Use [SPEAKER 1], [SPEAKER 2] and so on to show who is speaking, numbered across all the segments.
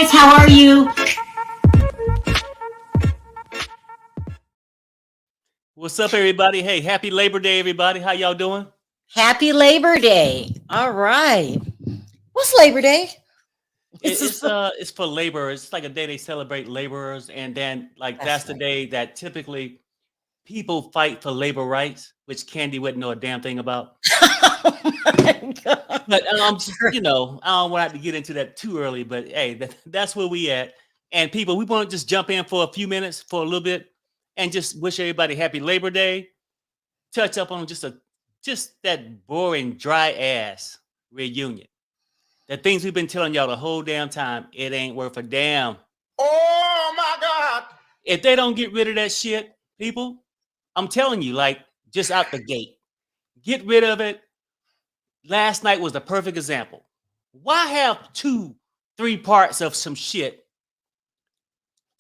[SPEAKER 1] guys, how are you?
[SPEAKER 2] What's up, everybody? Hey, happy Labor Day, everybody. How y'all doing?
[SPEAKER 3] Happy Labor Day. All right. What's Labor Day?
[SPEAKER 2] It's for laborers. It's like a day they celebrate laborers, and then that's the
[SPEAKER 3] right.
[SPEAKER 2] day that typically people fight for labor rights, which Candy wouldn't know a damn thing about.
[SPEAKER 3] Oh my God.
[SPEAKER 2] But I don't want to get into that too early. But hey, that's where we at. And people, we want to just jump in for a few minutes, for a little bit, and just wish everybody happy Labor Day. Touch up on just that boring, dry ass reunion. The things we've been telling y'all the whole damn time, it ain't worth a damn.
[SPEAKER 4] Oh my God.
[SPEAKER 2] If they don't get rid of that shit, people, I'm telling you, just out the gate, get rid of it. Last night was the perfect example. Why have 2-3 parts of some shit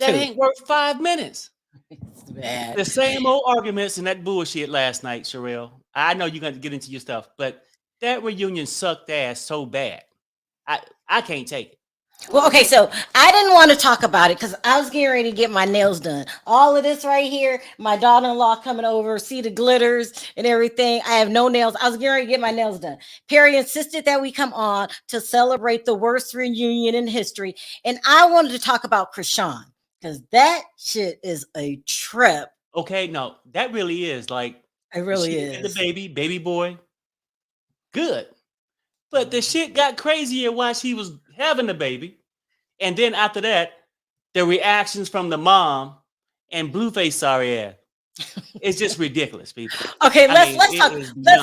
[SPEAKER 2] that ain't worth 5 minutes?
[SPEAKER 3] It's bad.
[SPEAKER 2] The same old arguments and that bullshit last night, Sharrell. I know you're going to get into your stuff, but that reunion sucked ass so bad. I can't take it.
[SPEAKER 3] Well, okay, so I didn't want to talk about it because I was getting ready to get my nails done. All of this right here, my daughter-in-law coming over, see the glitters and everything. I have no nails. I was getting ready to get my nails done. Perry insisted that we come on to celebrate the worst reunion in history. And I wanted to talk about Chrisean because that shit is a trip.
[SPEAKER 2] Okay, no, that really is
[SPEAKER 3] It really is.
[SPEAKER 2] The baby boy, good. But the shit got crazier while she was having the baby. And then after that, the reactions from the mom and Blueface sorry ass. It's just ridiculous, people.
[SPEAKER 3] Okay, let's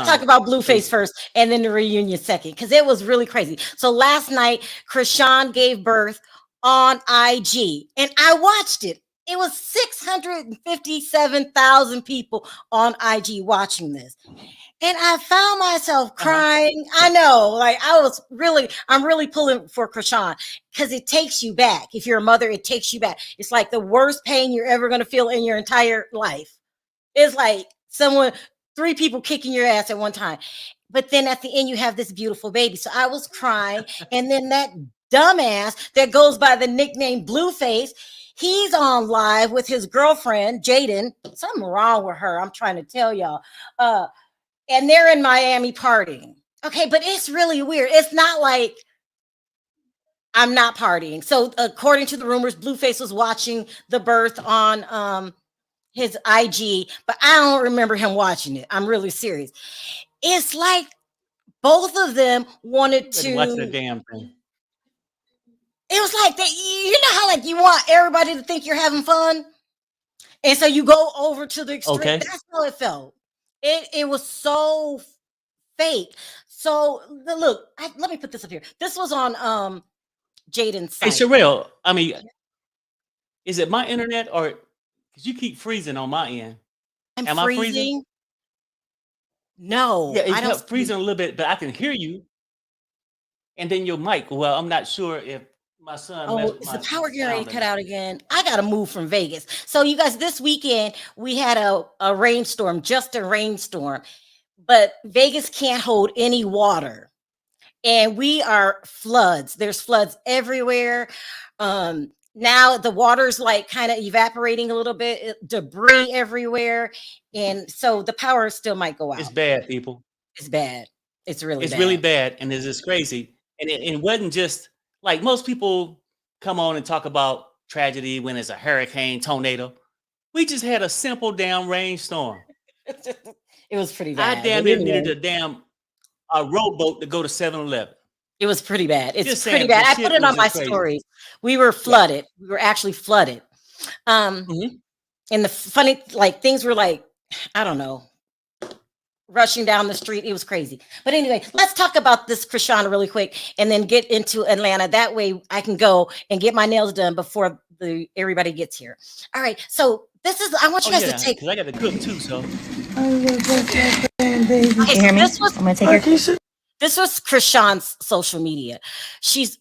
[SPEAKER 3] talk about Blueface first and then the reunion second, because it was really crazy. So last night, Chrisean gave birth on IG, and I watched it. It was 657,000 people on IG watching this. And I found myself crying. I know, I'm really pulling for Chrisean because it takes you back. If you're a mother, it takes you back. It's like the worst pain you're ever going to feel in your entire life. It's like 3 people kicking your ass at one time. But then at the end, you have this beautiful baby. So I was crying. And then that dumbass that goes by the nickname Blueface, he's on live with his girlfriend, Jaidyn. Something wrong with her. I'm trying to tell y'all. And they're in Miami partying. Okay, but it's really weird. It's not like I'm not partying. So according to the rumors, Blueface was watching the birth on his IG, but I don't remember him watching it. I'm really serious. It's like both of them wanted to
[SPEAKER 2] watch the damn thing.
[SPEAKER 3] It was like that. You know how you want everybody to think you're having fun, and so you go over to the extreme.
[SPEAKER 2] Okay.
[SPEAKER 3] That's how it felt. It was so fake. So look, let me put this up here. This was on Jaidyn's site.
[SPEAKER 2] Hey, Sharrell, I mean, is it my internet or because you keep freezing on my end?
[SPEAKER 3] Am I freezing? No,
[SPEAKER 2] Yeah,
[SPEAKER 3] I don't
[SPEAKER 2] freezing a little bit, but I can hear you. And then your mic. Well, I'm not sure if my son.
[SPEAKER 3] Is the power getting ready to cut out again? I gotta move from Vegas. So you guys, this weekend we had a rainstorm, just a rainstorm, but Vegas can't hold any water, and we are floods. There's floods everywhere. Now the water's kind of evaporating a little bit, debris everywhere, and so the power still might go out.
[SPEAKER 2] It's bad, people.
[SPEAKER 3] It's bad. It's really
[SPEAKER 2] bad, and it's just crazy. And it wasn't just like most people come on and talk about tragedy when it's a hurricane, tornado. We just had a simple damn rainstorm.
[SPEAKER 3] It was pretty bad.
[SPEAKER 2] I damn near needed a rowboat to go to 7-Eleven.
[SPEAKER 3] It was pretty bad. It's pretty bad. I put it on my stories. We were flooded. Yeah. We were actually flooded. And the funny, things were I don't know, rushing down the street. It was crazy. But anyway, let's talk about this Chrisean really quick and then get into Atlanta. That way I can go and get my nails done before everybody gets here. All right. So I want you guys to take.
[SPEAKER 2] Because I got to cook too, so.
[SPEAKER 3] This was Chrisean's social media. She's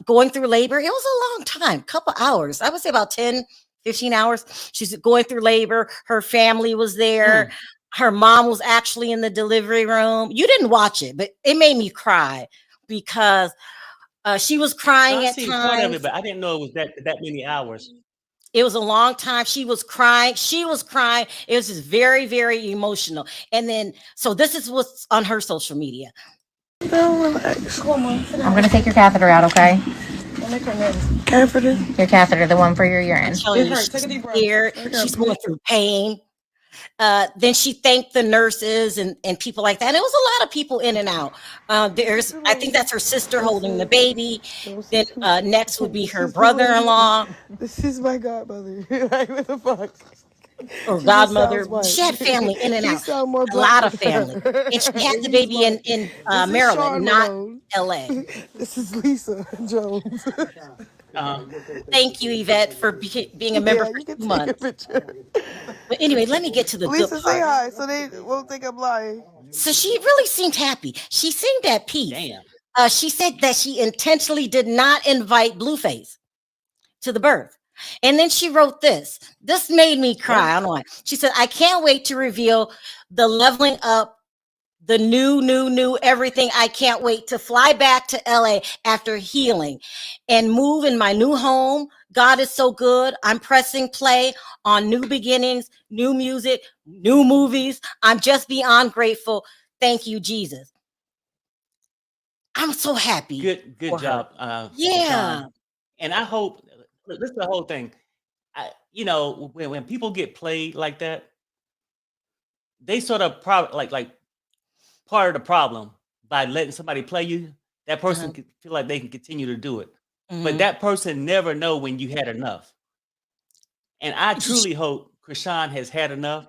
[SPEAKER 3] going through labor. It was a long time, couple hours. I would say about 10, 15 hours. She's going through labor. Her family was there. Her mom was actually in the delivery room. You didn't watch it, but it made me cry because She was
[SPEAKER 2] No,
[SPEAKER 3] crying
[SPEAKER 2] I
[SPEAKER 3] at
[SPEAKER 2] seen part of it,
[SPEAKER 3] times.
[SPEAKER 2] but I didn't know it was that many hours.
[SPEAKER 3] It was a long time. She was crying. She was crying. It was just very, very emotional. And then, so this is what's on her social media.
[SPEAKER 1] I'm gonna take your catheter out, okay?
[SPEAKER 4] Catheter.
[SPEAKER 1] Your catheter, the one for your urine.
[SPEAKER 3] I'm telling you, she's scared. She's going through pain. Then she thanked the nurses and people like that. And it was a lot of people in and out. I think that's her sister holding the baby. Then next would be her brother-in-law
[SPEAKER 4] This is my godmother. Like, what the fuck?
[SPEAKER 3] or
[SPEAKER 4] She just
[SPEAKER 3] godmother.
[SPEAKER 4] sounds white.
[SPEAKER 3] She had family in and
[SPEAKER 4] She
[SPEAKER 3] out.
[SPEAKER 4] sound more
[SPEAKER 3] A
[SPEAKER 4] black
[SPEAKER 3] lot of
[SPEAKER 4] than
[SPEAKER 3] family.
[SPEAKER 4] her.
[SPEAKER 3] And she had the
[SPEAKER 4] He's
[SPEAKER 3] baby
[SPEAKER 4] white.
[SPEAKER 3] in
[SPEAKER 4] This is
[SPEAKER 3] Maryland, not
[SPEAKER 4] Sharrell.
[SPEAKER 3] LA.
[SPEAKER 4] This is Lisa Jones.
[SPEAKER 3] Thank you, Yvette, for being a member
[SPEAKER 4] Yeah,
[SPEAKER 3] for
[SPEAKER 4] you can
[SPEAKER 3] 2
[SPEAKER 4] take a
[SPEAKER 3] months.
[SPEAKER 4] picture.
[SPEAKER 3] But anyway, let me get to the good
[SPEAKER 4] Lisa, say
[SPEAKER 3] part.
[SPEAKER 4] hi so they won't think I'm lying.
[SPEAKER 3] So she really seemed happy. She seemed at peace.
[SPEAKER 2] Damn.
[SPEAKER 3] She said that she intentionally did not invite Blueface to the birth. And then she wrote this. This made me cry. I don't know why. She said, I can't wait to reveal the leveling up, the new everything. I can't wait to fly back to LA after healing and move in my new home. God is so good. I'm pressing play on new beginnings, new music, new movies. I'm just beyond grateful. Thank you, Jesus. I'm so happy.
[SPEAKER 2] Good
[SPEAKER 3] for her.
[SPEAKER 2] job.
[SPEAKER 3] Yeah.
[SPEAKER 2] Chrisean. And I hope look, this is the whole thing. When people get played like that, they sort of like part of the problem by letting somebody play you. That person can feel like they can continue to do it, but that person never know when you had enough. And I truly hope Chrisean has had enough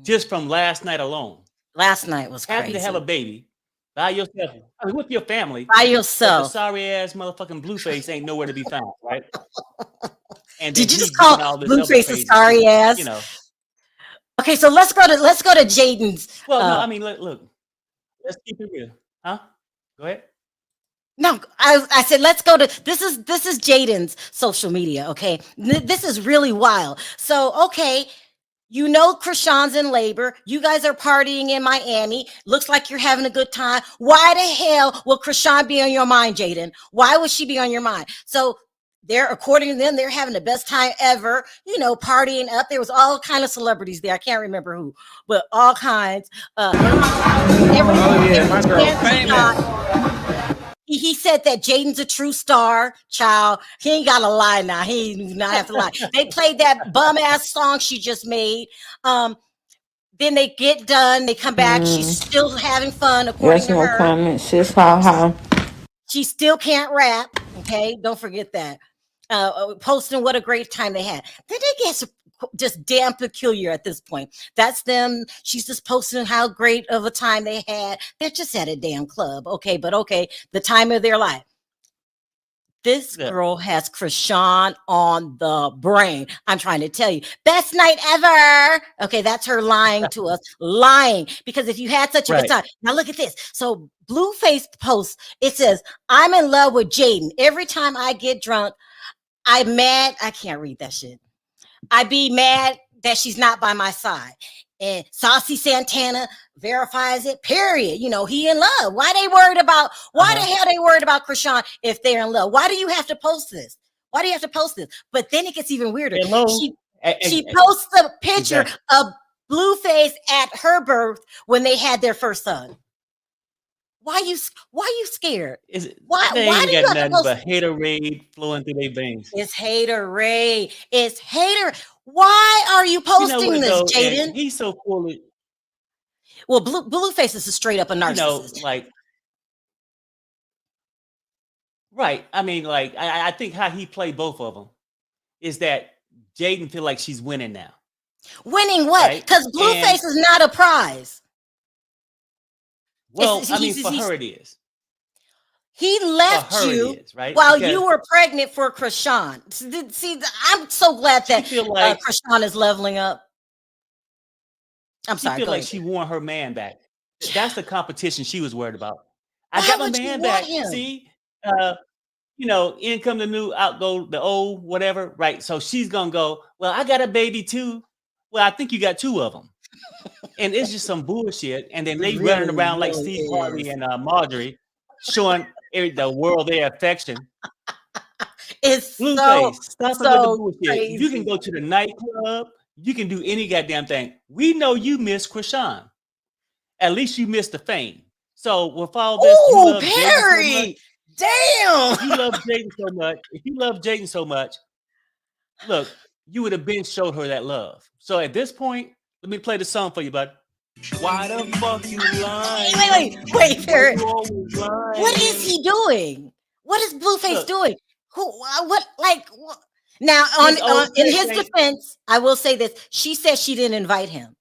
[SPEAKER 2] just from last night alone.
[SPEAKER 3] Last night was
[SPEAKER 2] Happy
[SPEAKER 3] crazy.
[SPEAKER 2] to have a baby by yourself, I mean, with your family,
[SPEAKER 3] By
[SPEAKER 2] but the
[SPEAKER 3] yourself.
[SPEAKER 2] sorry ass motherfucking Blueface ain't nowhere to be found, right? And
[SPEAKER 3] Did
[SPEAKER 2] then
[SPEAKER 3] you
[SPEAKER 2] he
[SPEAKER 3] just call
[SPEAKER 2] doing all this other
[SPEAKER 3] Blueface a
[SPEAKER 2] crazy
[SPEAKER 3] sorry
[SPEAKER 2] shit,
[SPEAKER 3] ass?
[SPEAKER 2] you know.
[SPEAKER 3] Okay, so let's go to Jaidyn's.
[SPEAKER 2] Well, no, I mean, look, let's keep it real, huh? Go ahead.
[SPEAKER 3] No, I said let's go to this is Jaidyn's social media. Okay, this is really wild. So okay, you know Chrisean's in labor. You guys are partying in Miami. Looks like you're having a good time. Why the hell will Chrisean be on your mind, Jaidyn? Why would she be on your mind? So they're, according to them, they're having the best time ever. You know, partying up. There was all kind of celebrities there. I can't remember who, but all kinds.
[SPEAKER 4] My girl famous.
[SPEAKER 3] He said that Jaidyn's a true star, child. He ain't got to lie now. He do not have to lie. They played that bum ass song she just made. Then they get done. They come back. She's still having fun, according to her.
[SPEAKER 5] Comments. Sis, how?
[SPEAKER 3] She still can't rap. Okay, don't forget that. Posting what a great time they had. Then they get just damn peculiar at this point. That's them. She's just posting how great of a time they had. They're just at a damn club. Okay, but okay, the time of their life. This girl has Chrisean on the brain. I'm trying to tell you. Best night ever. Okay, that's her lying to us. Lying. Because if you had such a good time. Now look at this. So Blueface posts, it says, I'm in love with Jaidyn. Every time I get drunk, I'm mad. I can't read that shit. I be mad that she's not by my side. And Saucy Santana verifies it, period. You know, he in love. Why the hell they worried about Chrisean if they're in love? Why do you have to post this? Why do you have to post this? But then it gets even weirder. She posts a picture of Blueface at her birth when they had their first son. Why you scared? Why do you
[SPEAKER 2] got nothing but haterade flowing through their veins?
[SPEAKER 3] It's haterade. It's hater. Why are you posting this, Jaidyn?
[SPEAKER 2] He's so cool.
[SPEAKER 3] Well, Blueface is straight up a narcissist.
[SPEAKER 2] Right. I mean, I think how he played both of them is that Jaidyn feel like she's winning now.
[SPEAKER 3] Winning what? Because Blueface is not a prize.
[SPEAKER 2] Well, I mean, for her it is.
[SPEAKER 3] He left you while you were pregnant for Chrisean. See, I'm so glad that Chrisean is leveling up. I'm sorry.
[SPEAKER 2] She feel like she won her man back. That's the competition she was worried about. I got my man back. See, in come the new, out go the old, whatever. Right. So she's gonna go, well, I got a baby too. Well, I think you got two of them. And it's just some bullshit. And then they running around like Steve Harvey and Marjorie, showing the world their affection.
[SPEAKER 3] It's
[SPEAKER 2] Blueface, stop it with the
[SPEAKER 3] so
[SPEAKER 2] bullshit. You can
[SPEAKER 3] crazy.
[SPEAKER 2] go to the nightclub. You can do any goddamn thing. We know you miss Chrisean. At least you missed the fame. So with all this, you
[SPEAKER 3] Oh,
[SPEAKER 2] love Jaidyn so much.
[SPEAKER 3] Perry. Damn.
[SPEAKER 2] You love Jaidyn so much. If you love Jaidyn so much, look, you would have been showed her that love. So at this point, let me play the song for you, bud. Why the fuck you lying?
[SPEAKER 3] Wait, Perry.
[SPEAKER 2] You always lying.
[SPEAKER 3] What is he doing? What is Blueface
[SPEAKER 2] Look.
[SPEAKER 3] doing? What? Now, in his defense, I will say this: she said she didn't invite him,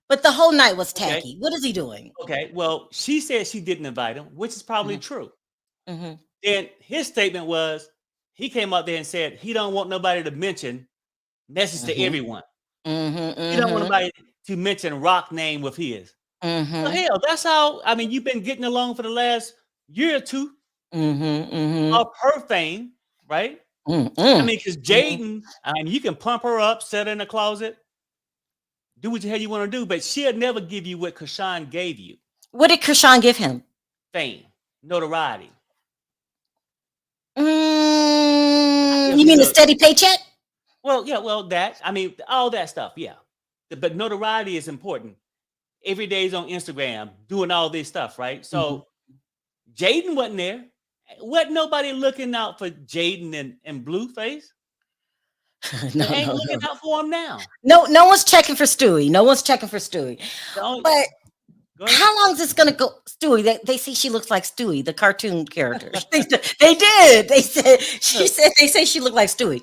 [SPEAKER 3] but the whole night was tacky.
[SPEAKER 2] Okay.
[SPEAKER 3] What is he doing?
[SPEAKER 2] Okay, well, she said she didn't invite him, which is probably true.
[SPEAKER 3] Mm-hmm.
[SPEAKER 2] Then his statement was he came out there and said he don't want nobody to mention message to everyone. He don't want nobody to mention Rock name with his. So hell, that's how. I mean, you've been getting along for the last year or two of her fame, right? I mean, because Jaidyn, I mean, you can pump her up, set her in the closet, do what the hell you want to do, but she'll never give you what Chrisean gave you.
[SPEAKER 3] What did Chrisean give him?
[SPEAKER 2] Fame, notoriety.
[SPEAKER 3] You mean a steady paycheck?
[SPEAKER 2] Well, yeah, well, that, I mean, all that stuff, yeah. But notoriety is important. Every day is on Instagram, doing all this stuff, right? So Jaidyn wasn't there. Wasn't nobody looking out for Jaidyn and Blueface?
[SPEAKER 3] No,
[SPEAKER 2] ain't looking out for him now.
[SPEAKER 3] No one's checking for Stewie. No one's checking for Stewie. But how long is this gonna go, Stewie? They say she looks like Stewie, the cartoon character. they did. They said they say she looked like Stewie.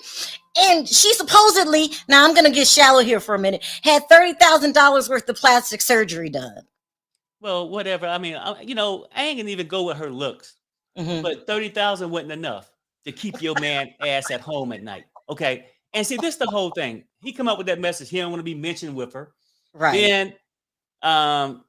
[SPEAKER 3] And she supposedly, now I'm gonna get shallow here for a minute, had $30,000 worth of plastic surgery done.
[SPEAKER 2] Well, whatever. I mean, I ain't gonna even go with her looks. But 30,000 wasn't enough to keep your man ass at home at night. Okay. And see, this is the whole thing. He come up with that message. He don't want to be mentioned with her.
[SPEAKER 3] Right.
[SPEAKER 2] Then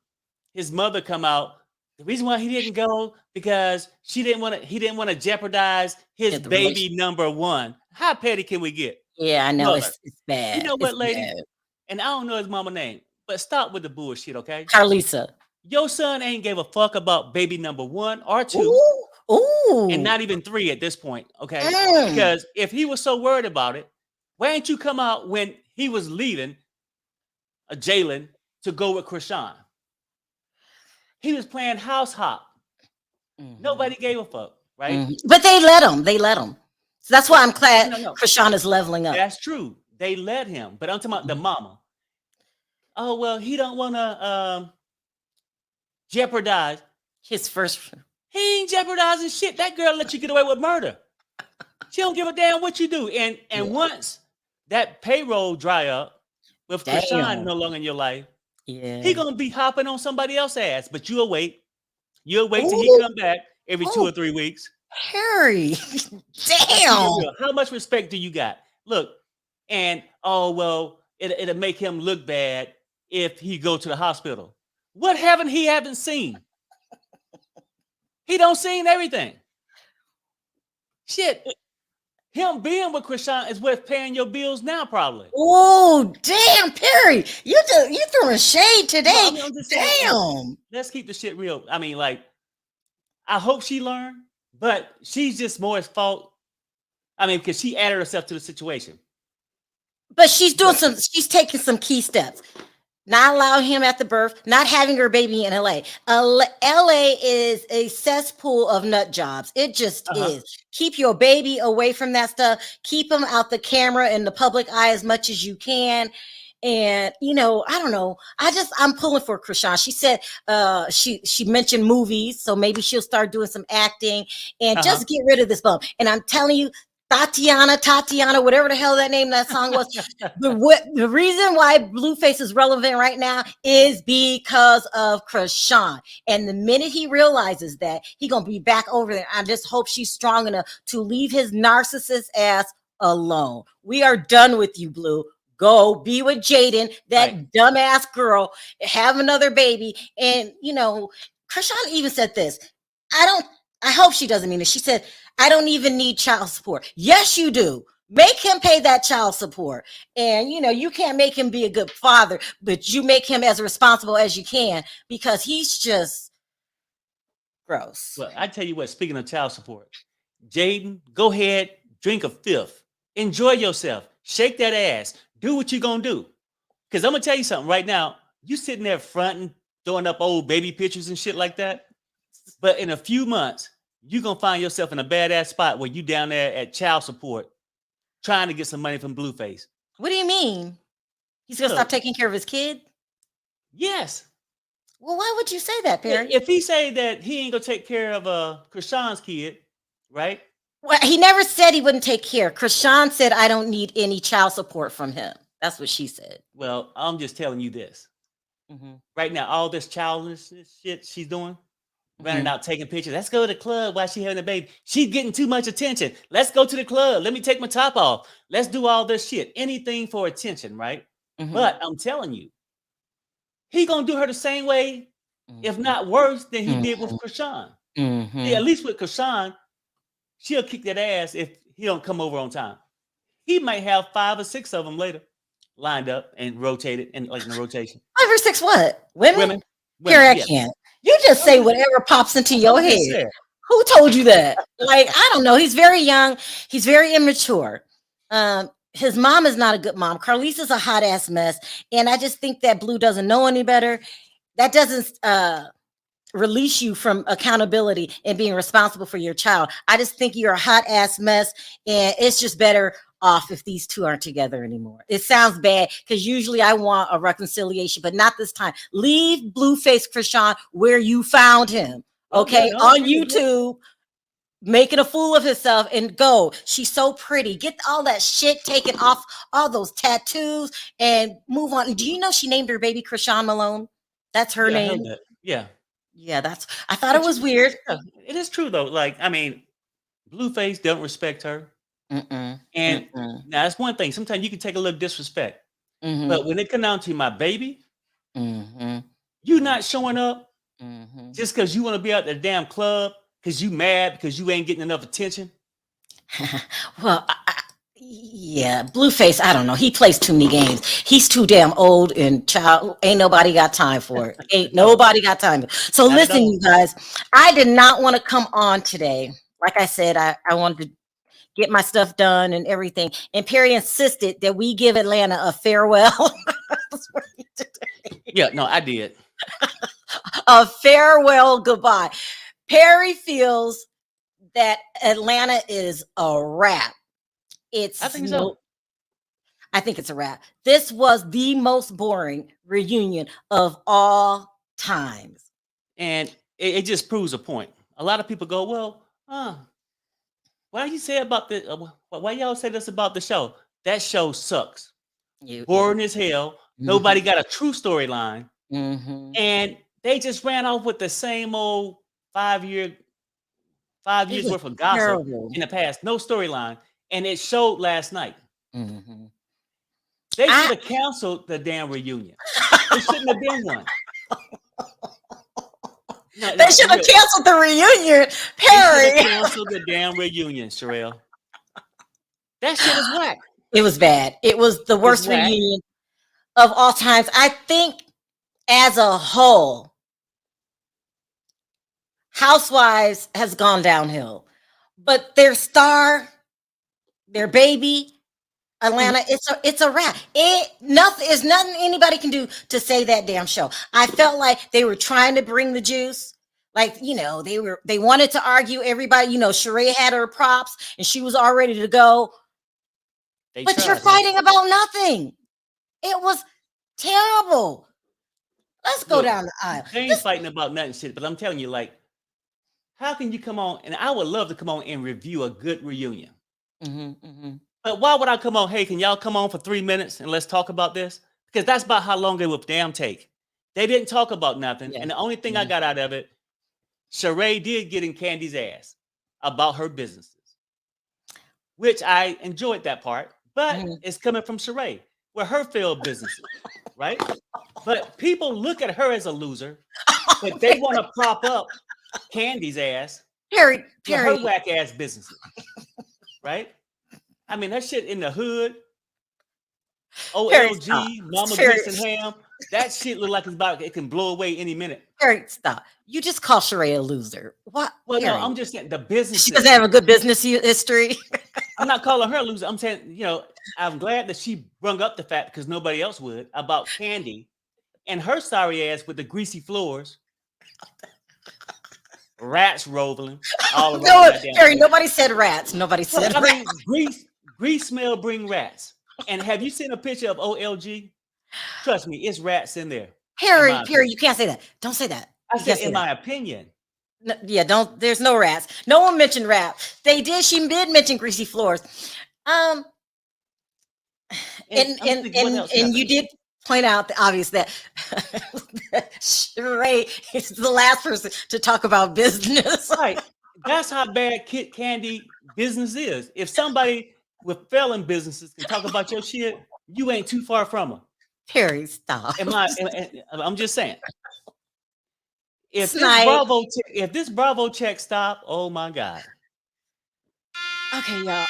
[SPEAKER 2] his mother come out. The reason why he didn't go because he didn't want to jeopardize his baby number one. How petty can we get?
[SPEAKER 3] Yeah, I know it's bad.
[SPEAKER 2] You know what, lady? Bad. And I don't know his mama name, but stop with the bullshit, okay?
[SPEAKER 3] Carlisa.
[SPEAKER 2] Your son ain't gave a fuck about baby number 1 or 2.
[SPEAKER 3] Ooh.
[SPEAKER 2] And not even 3 at this point, okay? Because if he was so worried about it, why didn't you come out when he was leaving Jaidyn to go with Chrisean? He was playing house hop. Nobody gave a fuck, right?
[SPEAKER 3] But they let him. So that's why I'm glad Chrisean is leveling up.
[SPEAKER 2] That's true. They let him. But I'm talking about the mama. Oh, well, he don't want to jeopardize
[SPEAKER 3] his first.
[SPEAKER 2] He ain't jeopardizing shit. That girl let you get away with murder. She don't give a damn what you do. And once that payroll dry up with Chrisean no longer in your life, he gonna be hopping on somebody else's ass. But you'll wait. You'll wait till he come back every 2 or 3 weeks.
[SPEAKER 3] Harry, damn.
[SPEAKER 2] How much respect do you got? Look, and it'll make him look bad if he go to the hospital. What haven't he seen? He don't seen everything. Shit. Him being with Chrisean is worth paying your bills now, probably.
[SPEAKER 3] Oh, damn, Perry. You throwing shade today.
[SPEAKER 2] No, I'm just
[SPEAKER 3] damn.
[SPEAKER 2] Saying, let's keep the shit real. I mean, like, I hope she learned, but she's just more at fault. I mean, because she added herself to the situation.
[SPEAKER 3] But she's taking some key steps. Not allowing him at the birth, not having her baby in LA. LA is a cesspool of nut jobs. It just is. Keep your baby away from that stuff. Keep him out the camera and the public eye as much as you can. And, I don't know. I'm pulling for Chrisean. She said she mentioned movies, so maybe she'll start doing some acting and just get rid of this bum. And I'm telling you, Tatiana, whatever the hell that song was. The reason why Blueface is relevant right now is because of Chrisean. And the minute he realizes that, he's going to be back over there. I just hope she's strong enough to leave his narcissist ass alone. We are done with you, Blue. Go be with Jaidyn, that dumbass girl, have another baby. And, Chrisean even said this. I hope she doesn't mean it. She said, I don't even need child support. Yes, you do. Make him pay that child support. And, you can't make him be a good father, but you make him as responsible as you can because he's just, Gross.
[SPEAKER 2] Well, I tell you what, speaking of child support, Jaidyn, go ahead, drink a fifth. Enjoy yourself. Shake that ass. Do what you're going to do. Because I'm going to tell you something right now. You sitting there fronting, throwing up old baby pictures and shit like that. But in a few months, you're going to find yourself in a badass spot where you down there at child support trying to get some money from Blueface.
[SPEAKER 3] What do you mean? He's going to stop taking care of his kid?
[SPEAKER 2] Yes.
[SPEAKER 3] Well, why would you say that, Perry?
[SPEAKER 2] If he say that he ain't going to take care of Chrisean's kid, right?
[SPEAKER 3] Well, he never said he wouldn't take care. Chrisean said, I don't need any child support from him. That's what she said.
[SPEAKER 2] Well, I'm just telling you this. Right now, all this childish shit she's doing, running out, taking pictures. Let's go to the club while she's having a baby. She's getting too much attention. Let's go to the club. Let me take my top off. Let's do all this shit. Anything for attention, right? But I'm telling you, he gonna do her the same way, if not worse, than he did with Chrisean. Yeah, at least with Chrisean, she'll kick that ass if he don't come over on time. He might have 5 or 6 of them later, lined up and rotated in like in a rotation.
[SPEAKER 3] 5 or 6 what? Women? Here, I
[SPEAKER 2] yeah.
[SPEAKER 3] can't. You just say whatever pops into your head. Who told you that? Like, I don't know. He's very young. He's very immature. His mom is not a good mom. Carlisa's a hot ass mess. And I just think that Blue doesn't know any better. That doesn't release you from accountability and being responsible for your child. I just think you're a hot ass mess. And it's just better off if these two aren't together anymore. It sounds bad because usually I want a reconciliation, but not this time. Leave Blueface Chrisean where you found him. Okay, on YouTube, making a fool of himself, and go. She's so pretty. Get all that shit taken off, all those tattoos, and move on. Do you know she named her baby Chrisean Malone? That's her name.
[SPEAKER 2] Yeah.
[SPEAKER 3] That's. I thought it was weird.
[SPEAKER 2] It is true though. Like, I mean, Blueface don't respect her. And now that's one thing. Sometimes you can take a little disrespect, but when it comes down to my baby, you not showing up just because you want to be at the damn club because you mad because you ain't getting enough attention.
[SPEAKER 3] Well, yeah, Blueface, I don't know. He plays too many games. He's too damn old and child. Ain't nobody got time for it. Ain't nobody got time. So not listen, you guys, I did not want to come on today. Like I said, I wanted to get my stuff done and everything. And Perry insisted that we give Atlanta a farewell.
[SPEAKER 2] Yeah, no, I did.
[SPEAKER 3] A farewell goodbye. Perry feels that Atlanta is a wrap. I think so. I think it's a wrap. This was the most boring reunion of all times.
[SPEAKER 2] And it just proves a point. A lot of people go, well, why you say about the? Why y'all say this about the show? That show sucks. Boring as hell. Nobody got a true storyline, and they just ran off with the same old 5 years worth of gossip in the past. No storyline, and it showed last night. They should have canceled the damn reunion. It shouldn't have been one.
[SPEAKER 3] They should have canceled the reunion, Perry.
[SPEAKER 2] They canceled the damn reunion, Sharrell. That shit is whack.
[SPEAKER 3] It was bad. It was the worst reunion of all times. I think as a whole, Housewives has gone downhill. But their star, their baby, Atlanta, it's a wrap. There's nothing anybody can do to say that damn show. I felt like they were trying to bring the juice. Like, they wanted to argue everybody, Sheree had her props and she was all ready to go. But you're fighting about nothing. It was terrible. Let's go down the aisle.
[SPEAKER 2] They ain't fighting about nothing shit, but I'm telling you, like, how can you come on? And I would love to come on and review a good reunion. But why would I come on? Hey, can y'all come on for 3 minutes and let's talk about this? Because that's about how long they would damn take. They didn't talk about nothing. And the only thing I got out of it, Sheree did get in Candy's ass about her businesses, which I enjoyed that part. But it's coming from Sheree, with her failed businesses, right? But people look at her as a loser, but they want to prop up Candy's ass,
[SPEAKER 3] Perry,
[SPEAKER 2] her whack ass businesses, right? I mean, that shit in the hood, OLG, Mama Grits and Ham, that shit look like it can blow away any minute.
[SPEAKER 3] Harry, stop. You just call Sharrell a loser. What?
[SPEAKER 2] Well, no,
[SPEAKER 3] Harry?
[SPEAKER 2] I'm just saying the
[SPEAKER 3] She
[SPEAKER 2] businesses.
[SPEAKER 3] doesn't have a good business history.
[SPEAKER 2] I'm not calling her a loser. I'm saying, I'm glad that she brung up the fact because nobody else would about Candy and her sorry ass with the greasy floors, rats rolling all around.
[SPEAKER 3] No,
[SPEAKER 2] the goddamn
[SPEAKER 3] Harry,
[SPEAKER 2] place.
[SPEAKER 3] nobody said rats. Nobody said
[SPEAKER 2] Well, I
[SPEAKER 3] rats.
[SPEAKER 2] mean, grease smell bring rats. And have you seen a picture of OLG? Trust me, it's rats in there.
[SPEAKER 3] Harry, you can't say that. Don't say that.
[SPEAKER 2] I
[SPEAKER 3] You
[SPEAKER 2] said,
[SPEAKER 3] can't say
[SPEAKER 2] in
[SPEAKER 3] that.
[SPEAKER 2] my opinion.
[SPEAKER 3] No, yeah, don't. There's no rats. No one mentioned rats. They did. She did mention greasy floors. And you did point out the obvious that Sheree is the last person to talk about business.
[SPEAKER 2] Right. That's how bad Kit Candy business is. If somebody with failing businesses can talk about your shit, you ain't too far from them.
[SPEAKER 3] Harry, stop.
[SPEAKER 2] I'm just saying. If
[SPEAKER 3] Snipe.
[SPEAKER 2] this Bravo check stop, oh my God.
[SPEAKER 3] Okay, y'all.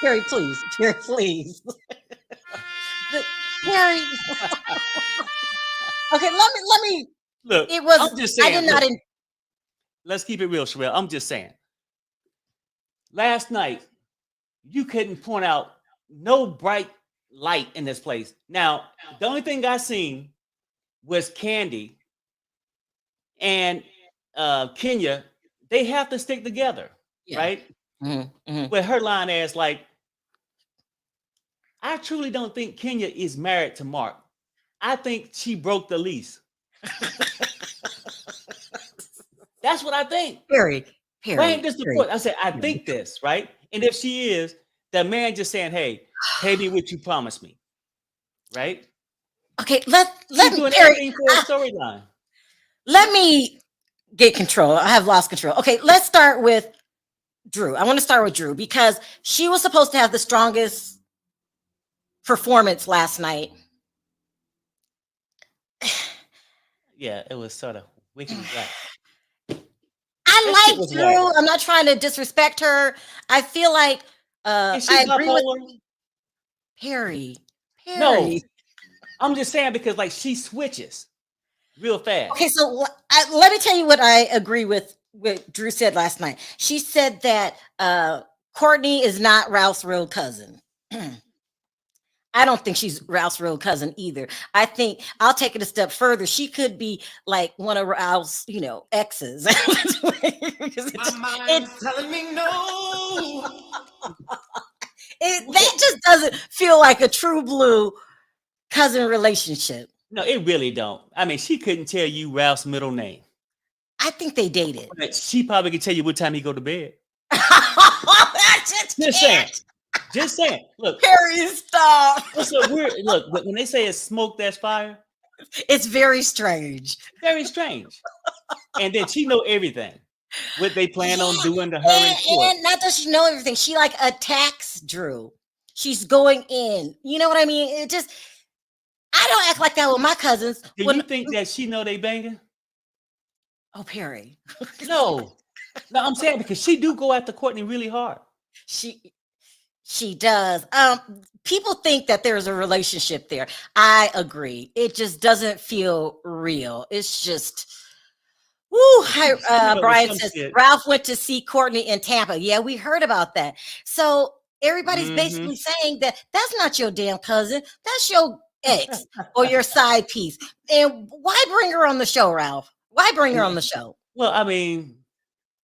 [SPEAKER 3] Harry, please. Harry, please. Harry. Okay, let me.
[SPEAKER 2] Look,
[SPEAKER 3] It was.
[SPEAKER 2] I'm just saying.
[SPEAKER 3] I did not.
[SPEAKER 2] Let's keep it real, Sharrell. I'm just saying. Last night, you couldn't point out no bright light in this place. Now, the only thing I seen was Candy and Kenya. They have to stick together, right?
[SPEAKER 3] Mm-hmm.
[SPEAKER 2] With her line as like, I truly don't think Kenya is married to Mark. I think she broke the lease. That's what I think.
[SPEAKER 3] Harry.
[SPEAKER 2] Why ain't this the point? I said, I think this, right? And if she is, the man just saying, hey, pay me what you promised me. Right?
[SPEAKER 3] Okay, let
[SPEAKER 2] She's
[SPEAKER 3] me
[SPEAKER 2] doing everything for a storyline.
[SPEAKER 3] Let me get control. I have lost control. Okay, let's start with Drew. I want to start with Drew because she was supposed to have the strongest performance last night.
[SPEAKER 2] Yeah, it was sort of wicked black.
[SPEAKER 3] I like Drew. Right. I'm not trying to disrespect her. I feel like I agree with Perry.
[SPEAKER 2] No, I'm just saying because like she switches real fast.
[SPEAKER 3] Okay, so let me tell you what I agree with what Drew said last night. She said that Courtney is not Ralph's real cousin. I don't think she's Ralph's real cousin either. I think I'll take it a step further. She could be like one of Ralph's, exes. It's telling me no. That just doesn't feel like a true blue cousin relationship.
[SPEAKER 2] No, it really don't. I mean, she couldn't tell you Ralph's middle name.
[SPEAKER 3] I think they dated.
[SPEAKER 2] But she probably could tell you what time he go to bed. Just saying. Look,
[SPEAKER 3] Perry, stop.
[SPEAKER 2] It's a weird look. When they say it's smoke, that's fire.
[SPEAKER 3] It's very strange.
[SPEAKER 2] Very strange. And then she know everything. What they plan on doing to her and
[SPEAKER 3] not that she know everything. She like attacks Drew. She's going in. You know what I mean? It just. I don't act like that with my cousins.
[SPEAKER 2] Do you think that she know they banging?
[SPEAKER 3] Oh, Perry.
[SPEAKER 2] No, I'm saying because she do go after Courtney really hard.
[SPEAKER 3] She does. People think that there's a relationship there. I agree. It just doesn't feel real. It's just, woo. Brian says Ralph went to see Courtney in Tampa. Yeah, we heard about that. So everybody's basically saying that that's not your damn cousin. That's your ex or your side piece. And why bring her on the show, Ralph? Why bring her on the show?
[SPEAKER 2] Well, I mean,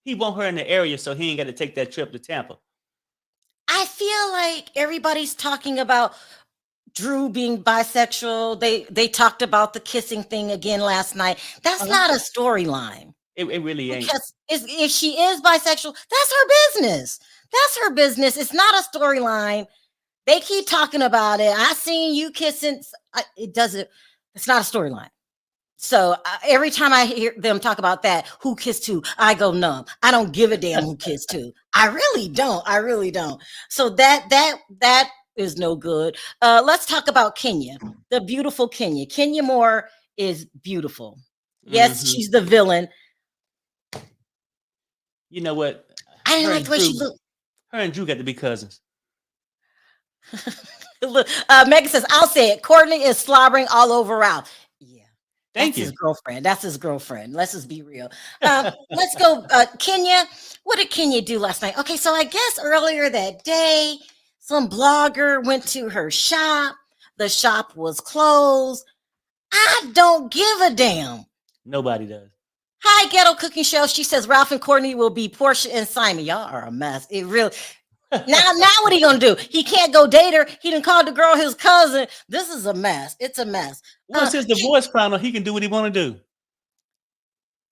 [SPEAKER 2] he want her in the area, so he ain't got to take that trip to Tampa.
[SPEAKER 3] I feel like everybody's talking about Drew being bisexual. They talked about the kissing thing again last night. That's not a storyline.
[SPEAKER 2] It really ain't.
[SPEAKER 3] Because if she is bisexual, that's her business. That's her business. It's not a storyline. They keep talking about it. I seen you kissing. It's not a storyline. So every time I hear them talk about that, who kissed who, I go numb. I don't give a damn who kissed who. I really don't. So that is no good. Let's talk about Kenya, the beautiful Kenya. Kenya Moore is beautiful. Yes, she's the villain.
[SPEAKER 2] You know what?
[SPEAKER 3] I didn't like the way she looked.
[SPEAKER 2] Her and Drew got to be cousins.
[SPEAKER 3] Look, Megan says, I'll say it. Courtney is slobbering all over Ralph. Yeah.
[SPEAKER 2] Thank
[SPEAKER 3] That's
[SPEAKER 2] you.
[SPEAKER 3] his girlfriend. That's his girlfriend. Let's just be real. Let's go. Kenya, what did Kenya do last night? Okay, so I guess earlier that day, some blogger went to her shop. The shop was closed. I don't give a damn.
[SPEAKER 2] Nobody does.
[SPEAKER 3] Hi, Ghetto Cooking Show. She says Ralph and Courtney will be Portia and Simon. Y'all are a mess. It really. Now what he gonna do? He can't go date her. He didn't call the girl his cousin. This is a mess. It's a mess.
[SPEAKER 2] Once his divorce final, he can do what he want to do.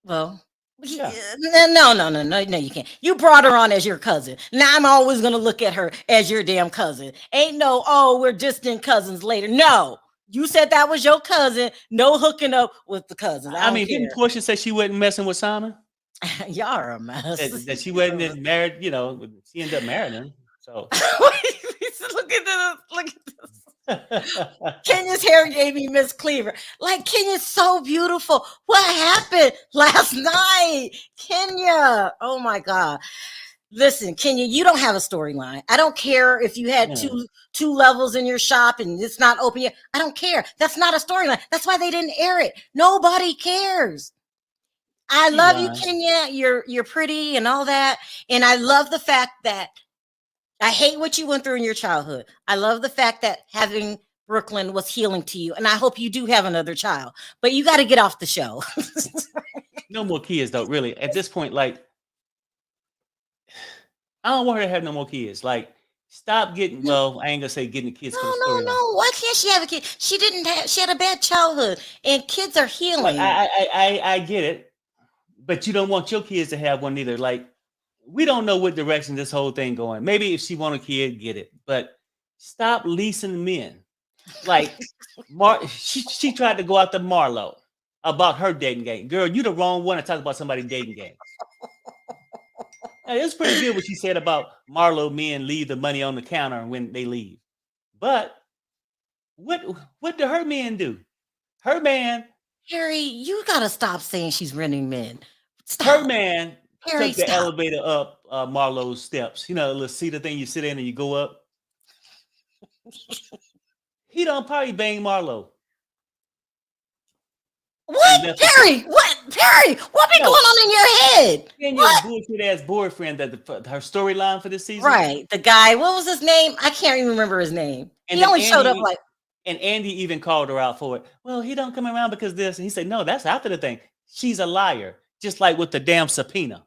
[SPEAKER 3] Well,
[SPEAKER 2] Yeah.
[SPEAKER 3] no, you can't. You brought her on as your cousin. Now I'm always gonna look at her as your damn cousin. Ain't no, oh, we're distant cousins later. No, you said that was your cousin. No hooking up with the cousins.
[SPEAKER 2] I mean, didn't Portia say she wasn't messing with Simon?
[SPEAKER 3] Y'all are a mess.
[SPEAKER 2] That she wasn't married, you know, she ended up marrying him. So
[SPEAKER 3] look at this. Look at this. Kenya's hair gave me Miss Cleaver. Like, Kenya's so beautiful. What happened last night? Kenya. Oh my God. Listen, Kenya, you don't have a storyline. I don't care if you had two levels in your shop and it's not open yet. I don't care. That's not a storyline. That's why they didn't air it. Nobody cares. I love you, Kenya. You're pretty and all that. And I love the fact that I hate what you went through in your childhood. I love the fact that having Brooklyn was healing to you. And I hope you do have another child. But you got to get off the show.
[SPEAKER 2] No more kids, though, really. At this point, like, I don't want her to have no more kids. Like, stop getting, well, I ain't gonna say getting the kids.
[SPEAKER 3] No. Why can't she have a kid? She had a bad childhood and kids are healing.
[SPEAKER 2] I get it, but you don't want your kids to have one either. Like, we don't know what direction this whole thing going. Maybe if she want a kid, get it. But stop leasing men. Like, she tried to go after Marlo about her dating game. Girl, you the wrong one to talk about somebody's dating game. It was pretty good what she said about Marlo men leave the money on the counter when they leave. But what did her man do? Her man,
[SPEAKER 3] Harry, you gotta stop saying she's renting men. Stop.
[SPEAKER 2] Her man
[SPEAKER 3] Harry,
[SPEAKER 2] took the elevator up Marlo's steps. You know, the little seater thing you sit in and you go up. He don't probably bang Marlo.
[SPEAKER 3] What, Harry? What, Harry? What be going on in your head?
[SPEAKER 2] And your bullshit ass boyfriend that her storyline for this season,
[SPEAKER 3] right? The guy, what was his name? I can't even remember his name. And he only showed up like.
[SPEAKER 2] And Andy even called her out for it. Well, he don't come around because this. And he said, no, that's after the thing. She's a liar, just like with the damn subpoena.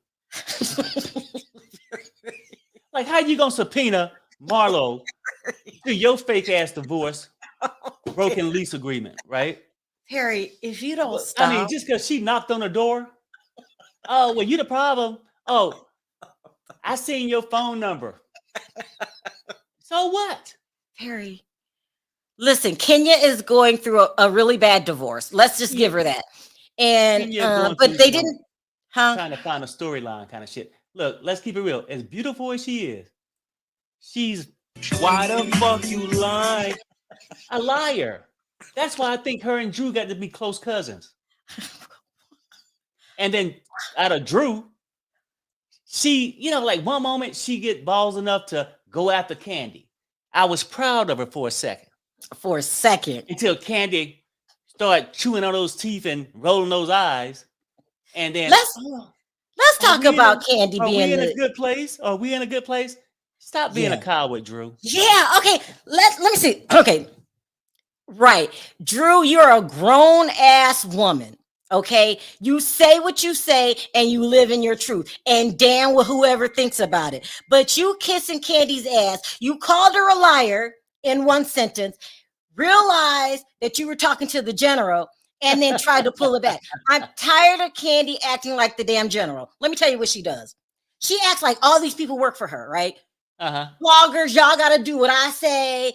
[SPEAKER 2] Like, how you gonna subpoena Marlo to your fake ass divorce, broken lease agreement, right?
[SPEAKER 3] Harry, if you don't stop.
[SPEAKER 2] I mean, just because she knocked on the door. Oh, well, you the problem. Oh, I seen your phone number. So what?
[SPEAKER 3] Harry, listen, Kenya is going through a really bad divorce. Let's just give her that. And but they didn't
[SPEAKER 2] trying to find a storyline kind of shit. Look, let's keep it real. As beautiful as she is, she's why the fuck you lie? A liar. That's why I think her and Drew got to be close cousins. And then out of Drew, she, you know, like one moment she get balls enough to go after Candy. I was proud of her for a second.
[SPEAKER 3] For a second.
[SPEAKER 2] Until Candy started chewing on those teeth and rolling those eyes. And then
[SPEAKER 3] let's talk about Candy being
[SPEAKER 2] in a good place. Are we in a good place? Stop being a coward, Drew.
[SPEAKER 3] Yeah, okay. Let me see. Okay. Right. Drew, you're a grown ass woman. Okay. You say what you say and you live in your truth. And damn with whoever thinks about it. But you kissing Candy's ass, you called her a liar in one sentence, realized that you were talking to the general, and then tried to pull it back. I'm tired of Candy acting like the damn general. Let me tell you what she does. She acts like all these people work for her, right? Bloggers, y'all got to do what I say.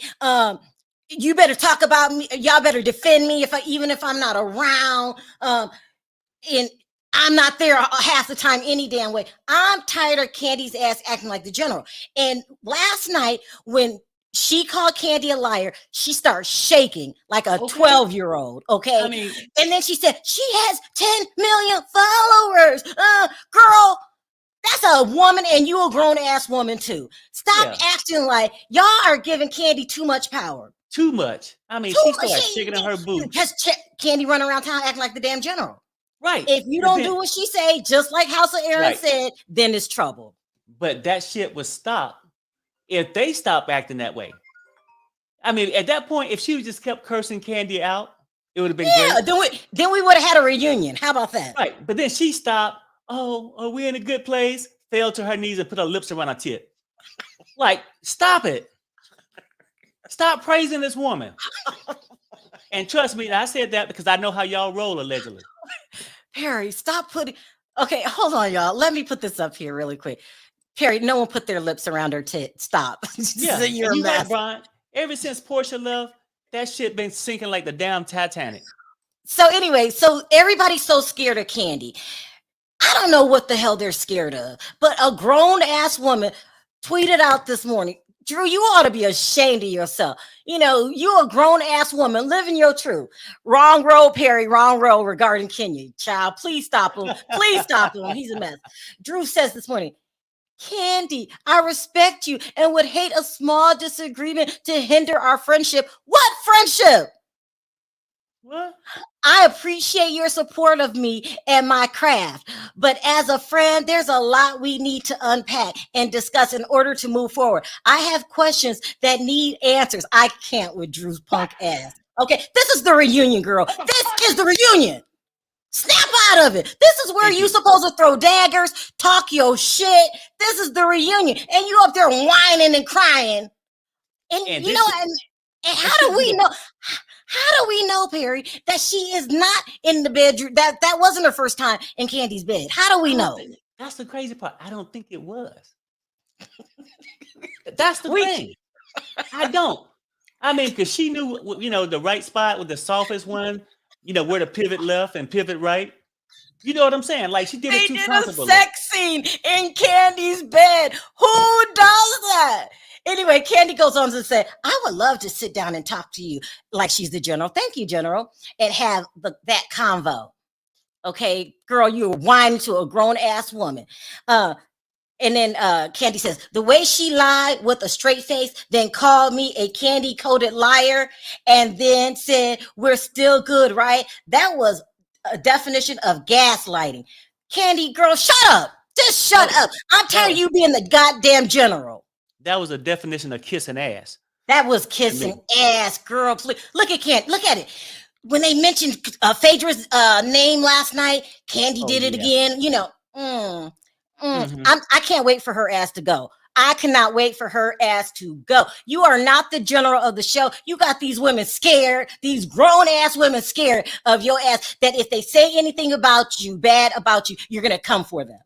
[SPEAKER 3] You better talk about me. Y'all better defend me even if I'm not around. And I'm not there half the time any damn way. I'm tired of Candy's ass acting like the general. And last night when she called Candy a liar, she started shaking like a 12-year-old. Okay. I mean, and then she said, she has 10 million followers. Girl, that's a woman and you a grown ass woman too. Stop
[SPEAKER 2] Yeah.
[SPEAKER 3] acting like y'all are giving Candy too much power.
[SPEAKER 2] Too much. I mean, she started shaking in her boots.
[SPEAKER 3] Because Candy running around town acting like the damn general.
[SPEAKER 2] Right.
[SPEAKER 3] If you don't do what she say, just like House of Aaron said, then it's trouble.
[SPEAKER 2] But that shit was stopped if they stopped acting that way. I mean, at that point, if she just kept cursing Candy out, it would have been great.
[SPEAKER 3] Then we would have had a reunion. How about that?
[SPEAKER 2] Right. But then she stopped. Oh, we're in a good place. Fell to her knees and put her lips around her tit. Like, stop it. Stop praising this woman. And trust me, I said that because I know how y'all roll allegedly.
[SPEAKER 3] Perry, stop putting. Okay, hold on, y'all. Let me put this up here really quick. Perry, no one put their lips around her tit. Stop.
[SPEAKER 2] Yeah,
[SPEAKER 3] You're a mess.
[SPEAKER 2] Right, Brian. Ever since Portia left, that shit been sinking like the damn Titanic.
[SPEAKER 3] So anyway, so everybody's so scared of Candy. I don't know what the hell they're scared of, but a grown ass woman tweeted out this morning, Drew, you ought to be ashamed of yourself. You know, you a grown ass woman living your truth. Wrong road, Perry, wrong road regarding Kenya. Child, please stop him. Please stop him. He's a mess. Drew says this morning, Candy, I respect you and would hate a small disagreement to hinder our friendship. What friendship?
[SPEAKER 2] What?
[SPEAKER 3] I appreciate your support of me and my craft, but as a friend, there's a lot we need to unpack and discuss in order to move forward. I have questions that need answers. I can't with Drew's punk ass. Okay, this is the reunion, girl. This is the reunion. Snap out of it. This is where you're supposed to throw daggers, talk your shit. This is the reunion, and you up there whining and crying. And you know, and how do we know? How do we know, Perry, that she is not in the bedroom? That wasn't her first time in Candy's bed. How do we know?
[SPEAKER 2] That's the crazy part. I don't think it was. That's the thing. I don't. I mean, because she knew, you know, the right spot with the softest one, you know, where to pivot left and pivot right. You know what I'm saying? Like, she did it too comfortably.
[SPEAKER 3] They did a sex scene in Candy's bed. Who does that? Anyway, Candy goes on to say, I would love to sit down and talk to you like she's the general. Thank you, General. And have that convo. Okay, girl, you're whining to a grown-ass woman. And then Candy says, the way she lied with a straight face, then called me a candy-coated liar, and then said, we're still good, right? That was a definition of gaslighting. Candy, girl, shut up. Just shut up. I'm tired of you being the goddamn general.
[SPEAKER 2] That was a definition of kissing ass.
[SPEAKER 3] That was kissing ass, girl. Please. Look at Candy. Look at it. When they mentioned Phaedra's name last night, Candy did it again. You know, I can't wait for her ass to go. I cannot wait for her ass to go. You are not the general of the show. You got these women scared, these grown ass women scared of your ass, that if they say anything about you, bad about you, you're going to come for them.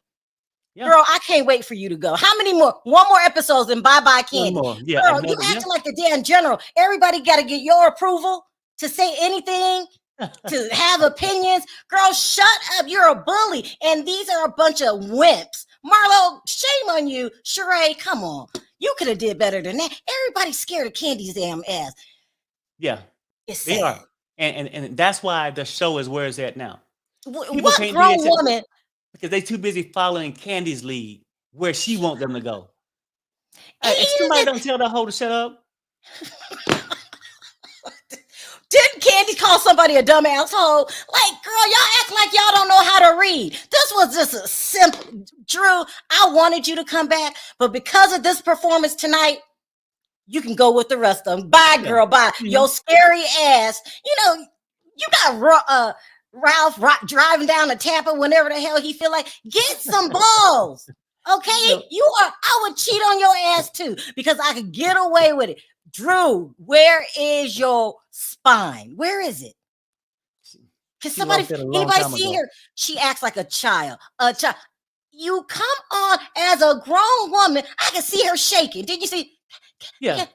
[SPEAKER 3] Yeah. Girl, I can't wait for you to go. How many more? One more episodes and bye-bye Candy. One more. Yeah, girl, you acting like the damn general. Everybody got to get your approval to say anything, to have opinions. Girl, shut up. You're a bully. And these are a bunch of wimps. Marlo, shame on you. Sharrell, come on. You could have did better than that. Everybody's scared of Candy's damn ass.
[SPEAKER 2] Yeah,
[SPEAKER 3] it's
[SPEAKER 2] they
[SPEAKER 3] sad.
[SPEAKER 2] are. And that's why the show is where it's at now.
[SPEAKER 3] What grown woman?
[SPEAKER 2] Because they too busy following Candy's lead, where she want them to go. If somebody don't tell that hoe to shut up.
[SPEAKER 3] Didn't Candy call somebody a dumb asshole? Like, girl, y'all act like y'all don't know how to read. This was just a simple, Drew, I wanted you to come back, but because of this performance tonight, you can go with the rest of them. Bye, girl, bye. Your scary ass. You know, you got Ralph driving down to Tampa whenever the hell he feel like. Get some balls. Okay? I would cheat on your ass too, because I could get away with it. Drew, where is your spine? Where is it? Can anybody see her? She acts like a child. You come on as a grown woman. I can see her shaking. Did you see?
[SPEAKER 2] Yeah.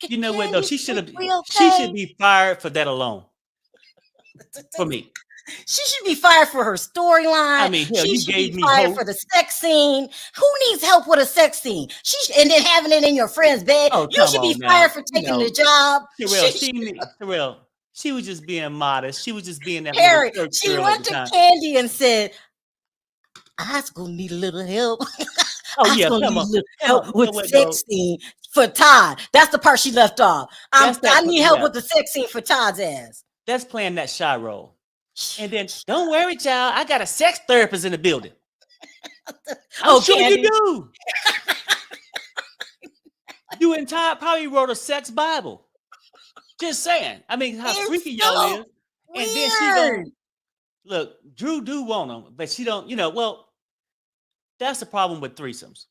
[SPEAKER 2] You know what though? She should be fired for that alone. For me.
[SPEAKER 3] She should be fired for her storyline.
[SPEAKER 2] I mean, hell,
[SPEAKER 3] she should be fired for the sex scene. Who needs help with a sex scene? And then having it in your friend's bed. You should be fired for taking the job.
[SPEAKER 2] Sharrell, she was just being modest. She was just being that.
[SPEAKER 3] Harry, she went to Candy and said, "I was gonna need a little help."
[SPEAKER 2] Oh
[SPEAKER 3] I was
[SPEAKER 2] yeah,
[SPEAKER 3] gonna
[SPEAKER 2] come
[SPEAKER 3] need
[SPEAKER 2] on.
[SPEAKER 3] a little
[SPEAKER 2] Come on.
[SPEAKER 3] help
[SPEAKER 2] You know
[SPEAKER 3] with
[SPEAKER 2] what though?
[SPEAKER 3] sex scene for Todd. That's the part she left off.
[SPEAKER 2] That's
[SPEAKER 3] I
[SPEAKER 2] that.
[SPEAKER 3] need help
[SPEAKER 2] Yeah,
[SPEAKER 3] with the sex scene for Todd's ass.
[SPEAKER 2] that's playing that shy role. And then don't worry, child. I got a sex therapist in the building. I'm
[SPEAKER 3] Oh,
[SPEAKER 2] sure you
[SPEAKER 3] Candy.
[SPEAKER 2] do. You and Todd probably wrote a sex Bible. Just saying. I mean, how freaky
[SPEAKER 3] It's
[SPEAKER 2] y'all
[SPEAKER 3] so
[SPEAKER 2] is. And then she gonna
[SPEAKER 3] weird.
[SPEAKER 2] look. Drew do want them, but she don't. Well, that's the problem with threesomes.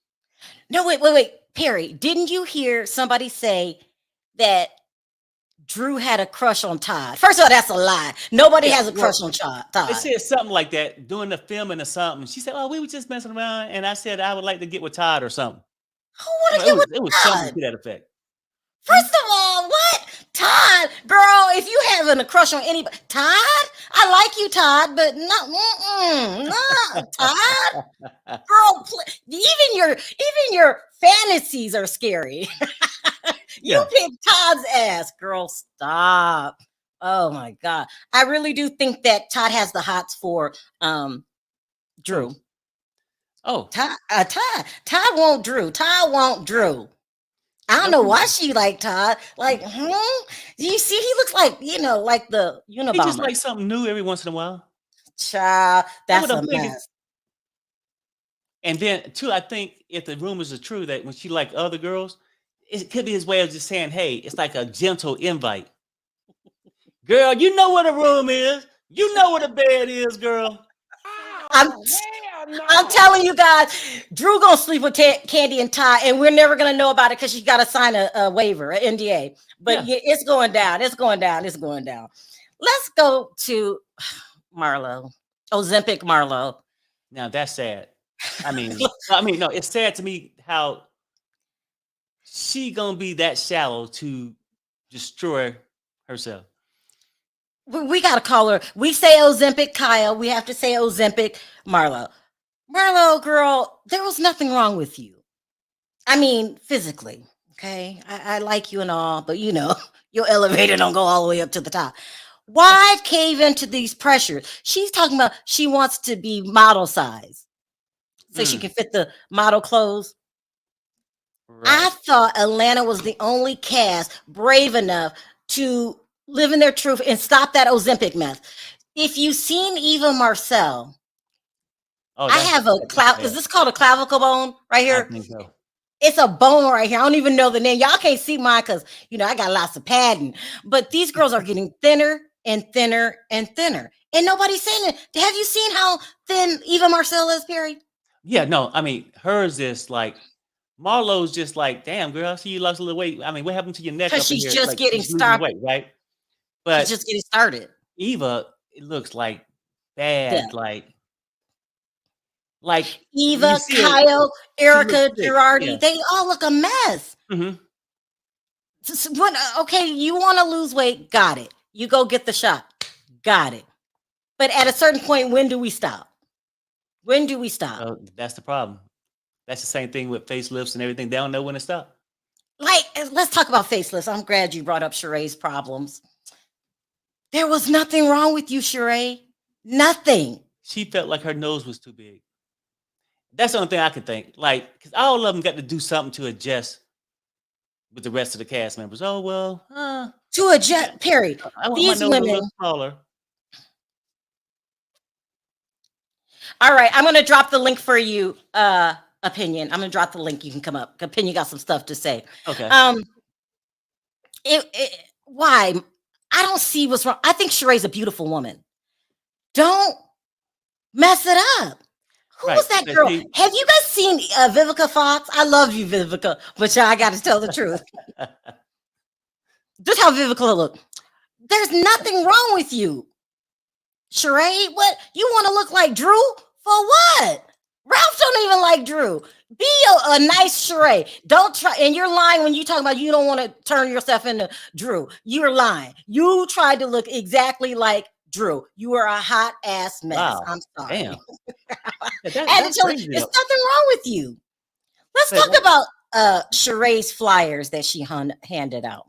[SPEAKER 3] No, wait. Perry, didn't you hear somebody say that Drew had a crush on Todd? First of all, that's a lie. Nobody
[SPEAKER 2] Yeah,
[SPEAKER 3] has a
[SPEAKER 2] well,
[SPEAKER 3] crush on
[SPEAKER 2] they
[SPEAKER 3] Todd.
[SPEAKER 2] said something like that during the filming or something. She said, "Oh, we were just messing around," and I said, "I would like to get with Todd or something."
[SPEAKER 3] Who want to
[SPEAKER 2] It
[SPEAKER 3] get
[SPEAKER 2] was
[SPEAKER 3] with
[SPEAKER 2] it was something
[SPEAKER 3] Todd?
[SPEAKER 2] to that effect.
[SPEAKER 3] First of all, what? Todd, girl, if you having a crush on anybody, Todd, I like you, Todd, but no, Todd, girl, even your fantasies are scary. You
[SPEAKER 2] Yeah.
[SPEAKER 3] pick Todd's ass, girl. Stop. Oh my God, I really do think that Todd has the hots for Drew.
[SPEAKER 2] Oh,
[SPEAKER 3] Todd won't Drew. Todd won't Drew. I don't know why she like Todd. Like, you see, he looks like, like the
[SPEAKER 2] he just
[SPEAKER 3] Unabomber.
[SPEAKER 2] like something new every once in a while.
[SPEAKER 3] Child,
[SPEAKER 2] That's what
[SPEAKER 3] that's
[SPEAKER 2] I'm
[SPEAKER 3] a
[SPEAKER 2] thinking.
[SPEAKER 3] mess.
[SPEAKER 2] And then too, I think if the rumors are true that when she like other girls, it could be his way of just saying, "Hey, it's like a gentle invite." Girl, you know what a room is. You know what a bed is, girl.
[SPEAKER 3] I'm telling you guys, Drew gonna sleep with Candy and Todd, and we're never gonna know about it because she got to sign a waiver, an NDA. But
[SPEAKER 2] Yeah.
[SPEAKER 3] it's going down. It's going down. It's going down. Let's go to Marlo, Ozempic Marlo.
[SPEAKER 2] Now that's sad. I mean, no, it's sad to me how she gonna be that shallow to destroy herself.
[SPEAKER 3] We got to call her. We say Ozempic Kyle. We have to say Ozempic Marlo. Marlo, girl, there was nothing wrong with you. I mean, physically, okay? I like you and all, but your elevator don't go all the way up to the top. Why cave into these pressures? She's talking about she wants to be model size so she can fit the model clothes.
[SPEAKER 2] Right.
[SPEAKER 3] I thought Atlanta was the only cast brave enough to live in their truth and stop that Ozempic mess. If you've seen Eva Marcel, I have a is this called a clavicle bone right here?
[SPEAKER 2] I think so.
[SPEAKER 3] It's a bone right here. I don't even know the name. Y'all can't see mine because I got lots of padding. But these girls are getting thinner and thinner and thinner. And nobody's saying it. Have you seen how thin Eva Marcel is, Perry?
[SPEAKER 2] Yeah, no, I mean hers is like Marlo's just like, damn girl, I see you lost a little weight. I mean, what happened to your neck?
[SPEAKER 3] Because
[SPEAKER 2] Up in
[SPEAKER 3] she's
[SPEAKER 2] here?
[SPEAKER 3] just
[SPEAKER 2] Like,
[SPEAKER 3] getting
[SPEAKER 2] she's losing
[SPEAKER 3] started.
[SPEAKER 2] weight, right? But
[SPEAKER 3] She's just getting started.
[SPEAKER 2] Eva, it looks like bad,
[SPEAKER 3] Yeah.
[SPEAKER 2] like
[SPEAKER 3] Eva, Kyle, Erica, Girardi,
[SPEAKER 2] yeah.
[SPEAKER 3] they all look a mess. Okay, you want to lose weight? Got it. You go get the shot. Got it. But at a certain point, when do we stop? When do we stop?
[SPEAKER 2] That's the problem. That's the same thing with facelifts and everything. They don't know when to stop.
[SPEAKER 3] Like, let's talk about facelifts. I'm glad you brought up Sheree's problems. There was nothing wrong with you, Sheree. Nothing.
[SPEAKER 2] She felt like her nose was too big. That's the only thing I can think. Like, because all of them got to do something to adjust with the rest of the cast members. Oh, well,
[SPEAKER 3] to adjust, Perry.
[SPEAKER 2] I want
[SPEAKER 3] These
[SPEAKER 2] my nose
[SPEAKER 3] women,
[SPEAKER 2] a little smaller.
[SPEAKER 3] All right, I'm going to drop the link for you, Opinion. I'm going to drop the link. You can come up. Opinion got some stuff to say.
[SPEAKER 2] Okay.
[SPEAKER 3] Why? I don't see what's wrong. I think Sheree's a beautiful woman. Don't mess it up. Who was that girl? Have you guys seen Vivica Fox? I love you, Vivica, but I got to tell the truth. Just how Vivica look. There's nothing wrong with you. Sheree, what? You want to look like Drew? For what? Ralph don't even like Drew. Be a nice Sheree. Don't try. And you're lying when you talk about you don't want to turn yourself into Drew. You're lying. You tried to look exactly like Drew. You are a hot ass mess. Wow. I'm sorry.
[SPEAKER 2] Damn.
[SPEAKER 3] There's nothing wrong with you. Let's talk about Sheree's flyers that she handed out.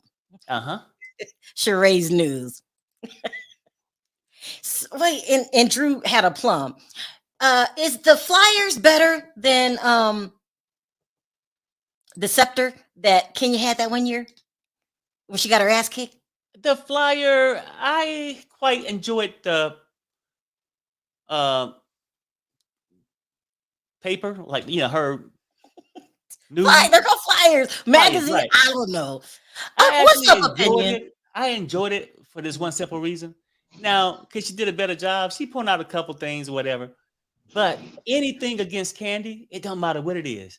[SPEAKER 3] Sheree's news. Wait, and Drew had a plum. Is the flyers better than The scepter that Kenya had that one year when she got her ass kicked.
[SPEAKER 2] The flyer, I quite enjoyed the uh, paper, like her news.
[SPEAKER 3] They're called flyers, magazine.
[SPEAKER 2] Right.
[SPEAKER 3] I don't know.
[SPEAKER 2] I
[SPEAKER 3] What's
[SPEAKER 2] actually
[SPEAKER 3] up,
[SPEAKER 2] enjoyed
[SPEAKER 3] opinion?
[SPEAKER 2] it. I enjoyed it for this one simple reason. Now, because she did a better job, she pointed out a couple things or whatever. But anything against Candy, it don't matter what it is.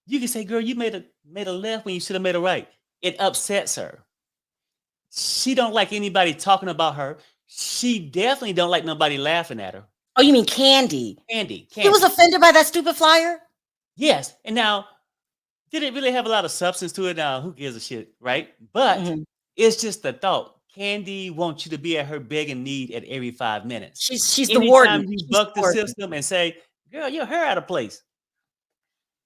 [SPEAKER 2] You can say, "Girl, you made a left when you should have made a right." It upsets her. She don't like anybody talking about her. She definitely don't like nobody laughing at her.
[SPEAKER 3] Oh, you mean Candy?
[SPEAKER 2] Candy.
[SPEAKER 3] He was offended by that stupid flyer?
[SPEAKER 2] Yes. And now, did it really have a lot of substance to it? Now, who gives a shit, right? But it's just the thought. Candy wants you to be at her begging need at every 5 minutes.
[SPEAKER 3] She's the warden.
[SPEAKER 2] Anytime you buck the system and say, "Girl, your hair out of place,"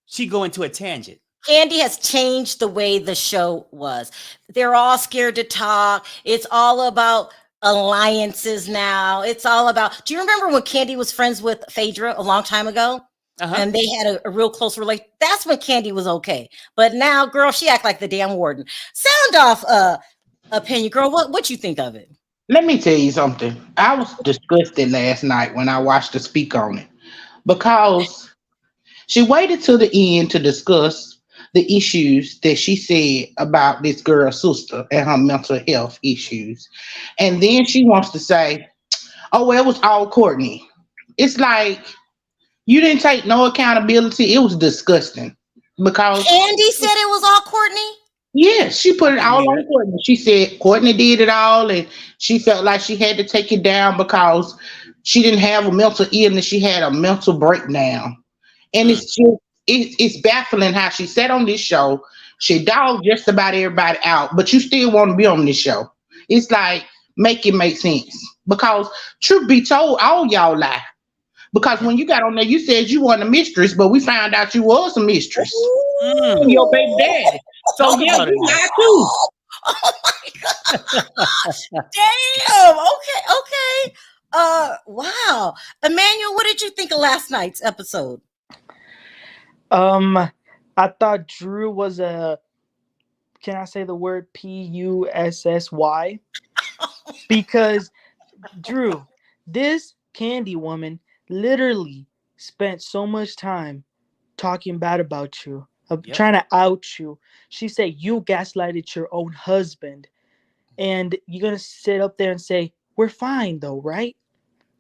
[SPEAKER 2] she go into a tangent.
[SPEAKER 3] Candy has changed the way the show was. They're all scared to talk. It's all about alliances now. It's all about. Do you remember when Candy was friends with Phaedra a long time ago? And they had a real close relation. That's when Candy was okay. But now, girl, she act like the damn warden. Sound off, opinion, girl. What you think of it?
[SPEAKER 5] Let me tell you something. I was disgusted last night when I watched her speak on it because she waited till the end to discuss the issues that she said about this girl's sister and her mental health issues. And then she wants to say, "Oh, well, it was all Courtney." It's like you didn't take no accountability. It was disgusting because
[SPEAKER 3] Candy said it was all Courtney.
[SPEAKER 5] yes, she put it all on Courtney. She said Courtney did it all, and she felt like she had to take it down because she didn't have a mental illness. She had a mental breakdown, and it's just it's baffling how she sat on this show. She dogged just about everybody out, but you still want to be on this show. It's like make it make sense because truth be told, all y'all lie. Because when you got on there, you said you weren't a mistress, but we found out you was a mistress. Your baby daddy. So yeah, you lied too.
[SPEAKER 3] Oh my gosh. Damn. Okay. Wow. Emmanuel, what did you think of last night's episode?
[SPEAKER 6] I thought Drew was can I say the word PUSSY? Because Drew, this Candy woman literally spent so much time talking bad about you, trying to out you. She said you gaslighted your own husband, and you're gonna sit up there and say we're fine though, right?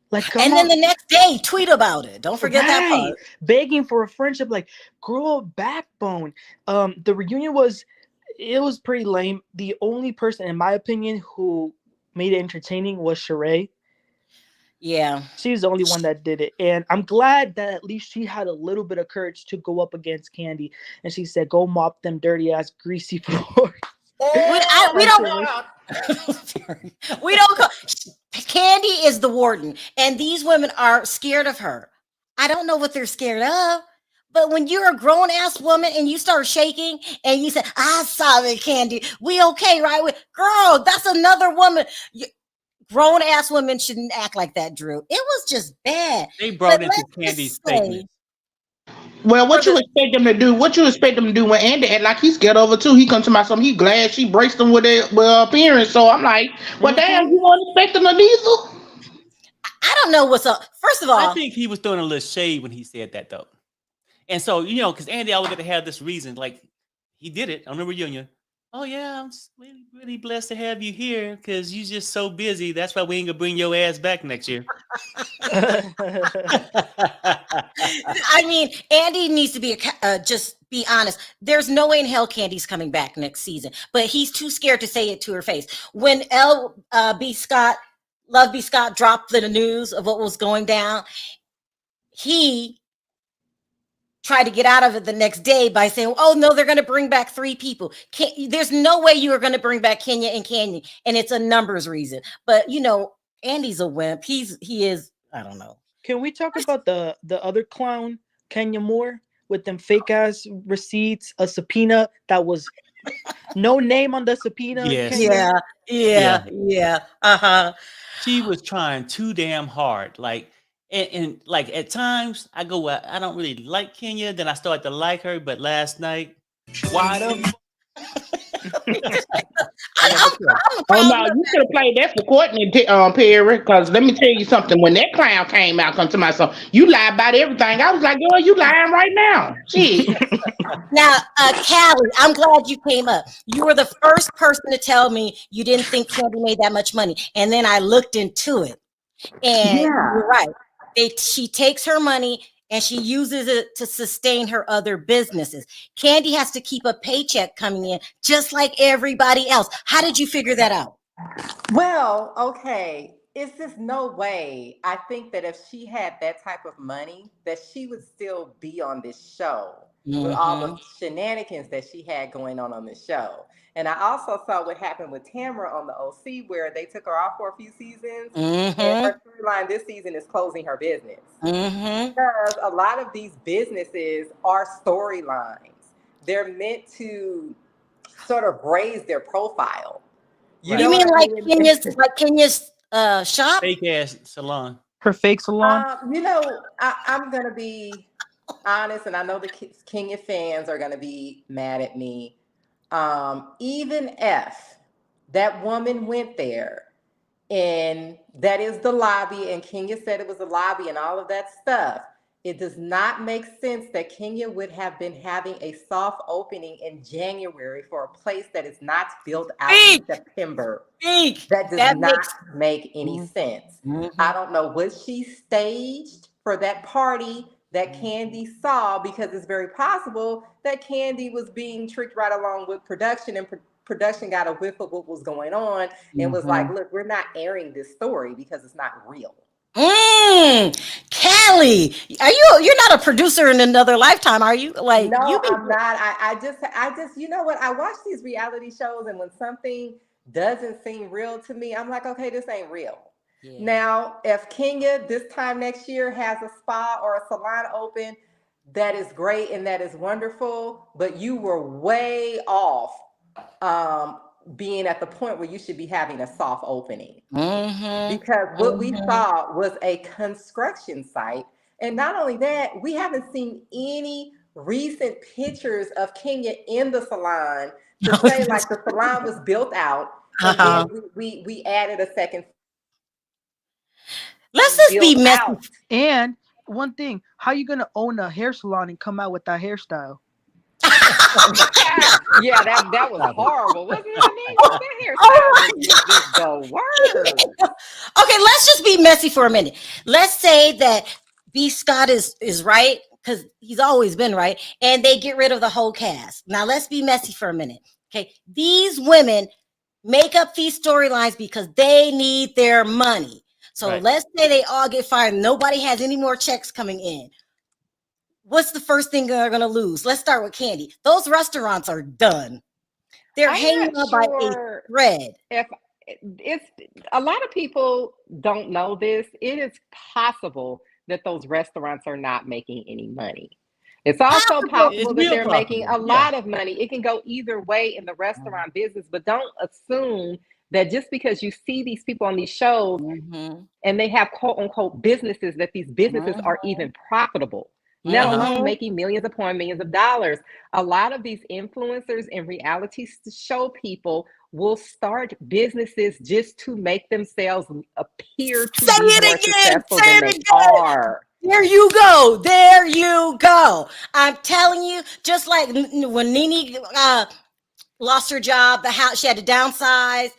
[SPEAKER 6] Like, come
[SPEAKER 3] and
[SPEAKER 6] on.
[SPEAKER 3] then the next day, tweet about it. Don't forget that part.
[SPEAKER 6] Begging for a friendship, like grow a backbone. The reunion was pretty lame. The only person, in my opinion, who made it entertaining was Sharrell.
[SPEAKER 3] Yeah.
[SPEAKER 6] She's the only one that did it. And I'm glad that at least she had a little bit of courage to go up against Candy. And she said, go mop them dirty ass greasy floors.
[SPEAKER 3] We don't go. Candy is the warden, and these women are scared of her. I don't know what they're scared of. But when you're a grown ass woman and you start shaking and you say, "I saw it, Candy. We okay, right?" Girl, that's another woman. Grown ass women shouldn't act like that, Drew. It was just bad.
[SPEAKER 2] They brought into Candy's statement.
[SPEAKER 5] Well, what you expect them to do? What you expect them to do when Andy act like he's scared of her too? He come to my son. He glad she braced him with her appearance. So I'm like, well, damn, you weren't expecting her neither.
[SPEAKER 3] I don't know what's up. First of all,
[SPEAKER 2] I think he was throwing a little shade when he said that though. And so, because Andy always got to have this reason, like he did it on the reunion. Oh yeah, I'm really, really blessed to have you here because you're just so busy. That's why we ain't gonna bring your ass back next year.
[SPEAKER 3] I mean, Andy needs to be just be honest. There's no way in hell Candy's coming back next season, but he's too scared to say it to her face. When Love B. Scott dropped the news of what was going down, he tried to get out of it the next day by saying, "Oh no, they're going to bring back 3 people. There's no way you are going to bring back Kenya and Canyon, and it's a numbers reason." But Andy's a wimp. He is. I don't know.
[SPEAKER 6] Can we talk about the other clown, Kenya Moore, with them fake ass receipts, a subpoena that was no name on the subpoena?
[SPEAKER 2] Yes.
[SPEAKER 3] Yeah.
[SPEAKER 2] She was trying too damn hard, like. And like at times I go, I don't really like Kenya. Then I start to like her. But last night Why the
[SPEAKER 3] I'm
[SPEAKER 5] Oh
[SPEAKER 3] proud
[SPEAKER 5] no,
[SPEAKER 3] of
[SPEAKER 5] you could have played that for Courtney Perry. Because let me tell you something. When that clown came out, come to my son, you lie about everything. I was like, girl, you lying right now. Shit.
[SPEAKER 3] now, Callie, I'm glad you came up. You were the first person to tell me you didn't think Candy made that much money. And then I looked into it. And
[SPEAKER 7] Yeah.
[SPEAKER 3] you're right. She takes her money and she uses it to sustain her other businesses. Candy has to keep a paycheck coming in just like everybody else. How did you figure that out?
[SPEAKER 7] Well, okay. It's just no way. I think that if she had that type of money, that she would still be on this show with all the shenanigans that she had going on the show. And I also saw what happened with Tamara on the OC, where they took her off for a few seasons, and her storyline this season is closing her business. Because a lot of these businesses are storylines. They're meant to sort of raise their profile. You know
[SPEAKER 3] mean
[SPEAKER 7] what I mean?
[SPEAKER 3] like Kenya's shop?
[SPEAKER 2] fake ass salon?
[SPEAKER 6] Her fake salon.
[SPEAKER 7] I'm gonna be honest, and I know the Kenya fans are gonna be mad at me. Even if that woman went there, and that is the lobby, and Kenya said it was a lobby and all of that stuff, it does not make sense that Kenya would have been having a soft opening in January for a place that is not built out in September. That does not make any sense. I don't know what she staged for that party that Candy saw, because it's very possible that Candy was being tricked right along with production, and production got a whiff of what was going on and was like, look, we're not airing this story because it's not real.
[SPEAKER 3] Callie, you're not a producer in another lifetime, are you? Like,
[SPEAKER 7] no,
[SPEAKER 3] you
[SPEAKER 7] I'm not. I just, you know what? I watch these reality shows, and when something doesn't seem real to me, I'm like, okay, this ain't real. Yeah. Now, if Kenya this time next year has a spa or a salon open, that is great and that is wonderful, but you were way off being at the point where you should be having a soft opening. Because what we saw was a construction site. And not only that, we haven't seen any recent pictures of Kenya in the salon to say like the salon was built out, and then we added a second.
[SPEAKER 3] Let's just be messy.
[SPEAKER 6] And one thing, how you gonna own a hair salon and come out with that hairstyle?
[SPEAKER 7] Yeah, that was horrible, wasn't it? I mean, that hairstyle was the worst.
[SPEAKER 3] Okay, let's just be messy for a minute. Let's say that B. Scott is right, because he's always been right, and they get rid of the whole cast. Now let's be messy for a minute. Okay, these women make up these storylines because they need their money. So let's say they all get fired. Nobody has any more checks coming in. What's the first thing they're going to lose? Let's start with Candy. Those restaurants are done. They're hanging on by a thread.
[SPEAKER 7] If it's a lot of people don't know this, it is possible that those restaurants are not making any money. It's also possible that they're making a lot of money. It can go either way in the restaurant business, but don't assume that just because you see these people on these shows and they have quote unquote businesses, that these businesses are even profitable, let alone making millions upon millions of dollars. A lot of these influencers and reality show people will start businesses just to make themselves appear to be more successful than they are.
[SPEAKER 3] There you go. There you go. I'm telling you, just like when Nene lost her job, the house, she had to downsize.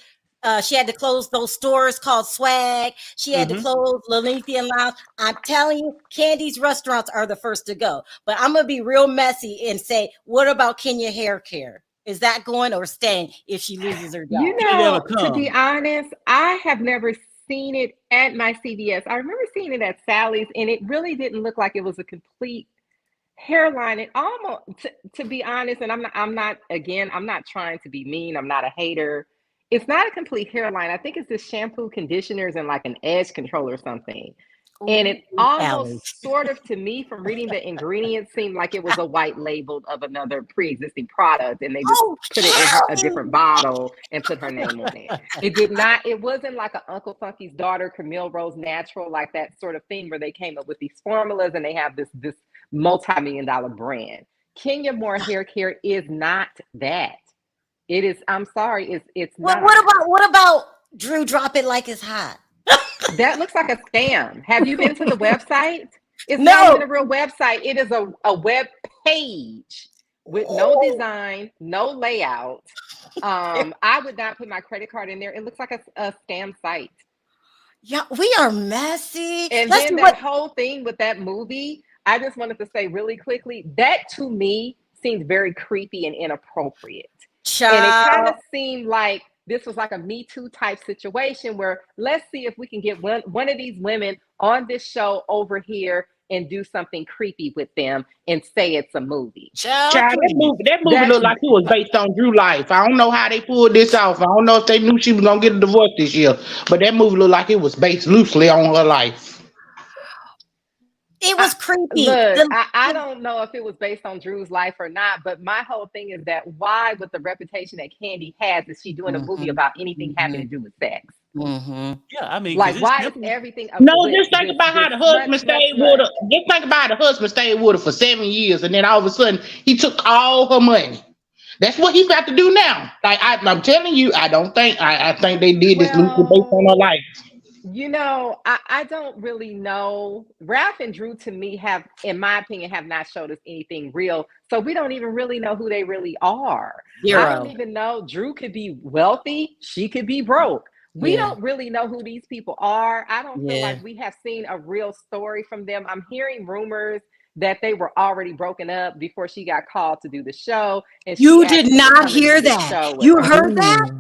[SPEAKER 3] She had to close those stores called Swag. She had to close Lilithian Lounge. I'm telling you, Candy's restaurants are the first to go. But I'm going to be real messy and say, what about Kenya Hair Care? Is that going or staying if she loses her job?
[SPEAKER 7] You know, to be honest, I have never seen it at my CVS. I remember seeing it at Sally's, and it really didn't look like it was a complete hairline. It almost, to be honest, and I'm not trying to be mean. I'm not a hater. It's not a complete hairline. I think it's just shampoo, conditioners, and like an edge control or something. And it almost sort of, to me, from reading the ingredients, seemed like it was a white label of another pre-existing product, and they just put it in a different bottle and put her name on it. It wasn't like an Uncle Funky's Daughter, Camille Rose Natural, like that sort of thing where they came up with these formulas and they have this multi-million-dollar brand. Kenya Moore hair care is not that. It is. I'm sorry. It's
[SPEAKER 3] What
[SPEAKER 7] not.
[SPEAKER 3] what about Drew drop it like it's hot?
[SPEAKER 7] That looks like a scam. Have you been to the website? It's
[SPEAKER 3] No.
[SPEAKER 7] not even a real website. It is a web page with no design, no layout. I would not put my credit card in there. It looks like a scam site.
[SPEAKER 3] Yeah, we are messy.
[SPEAKER 7] And
[SPEAKER 3] Let's
[SPEAKER 7] then
[SPEAKER 3] see
[SPEAKER 7] that
[SPEAKER 3] what
[SPEAKER 7] whole thing with that movie, I just wanted to say really quickly, that to me seems very creepy and inappropriate. And it kind of seemed like this was like a Me Too type situation where let's see if we can get one of these women on this show over here and do something creepy with them and say it's a movie.
[SPEAKER 5] Child, that movie looked like it was based on Drew life. I don't know how they pulled this off. I don't know if they knew she was gonna get a divorce this year, but that movie looked like it was based loosely on her life.
[SPEAKER 3] It was creepy.
[SPEAKER 7] Look, I don't know if it was based on Drew's life or not, but my whole thing is that why, with the reputation that Candy has, is she doing a movie about anything having to do with sex?
[SPEAKER 2] Yeah, I mean,
[SPEAKER 7] like, why is everything?
[SPEAKER 5] Just think about how the husband stayed with her. Just think about how the husband stayed with her for 7 years, and then all of a sudden he took all her money. That's what he's got to do now. Like I'm telling you, I think they did this loosely based on her life.
[SPEAKER 7] You know, I don't really know. Ralph and Drew, to me, have, in my opinion, have not showed us anything real. So we don't even really know who they really are.
[SPEAKER 3] Zero.
[SPEAKER 7] I don't even know. Drew could be wealthy. She could be broke. We don't really know who these people are. I don't feel like we have seen a real story from them. I'm hearing rumors that they were already broken up before she got called to do the show. And
[SPEAKER 3] you did not hear that. You heard that?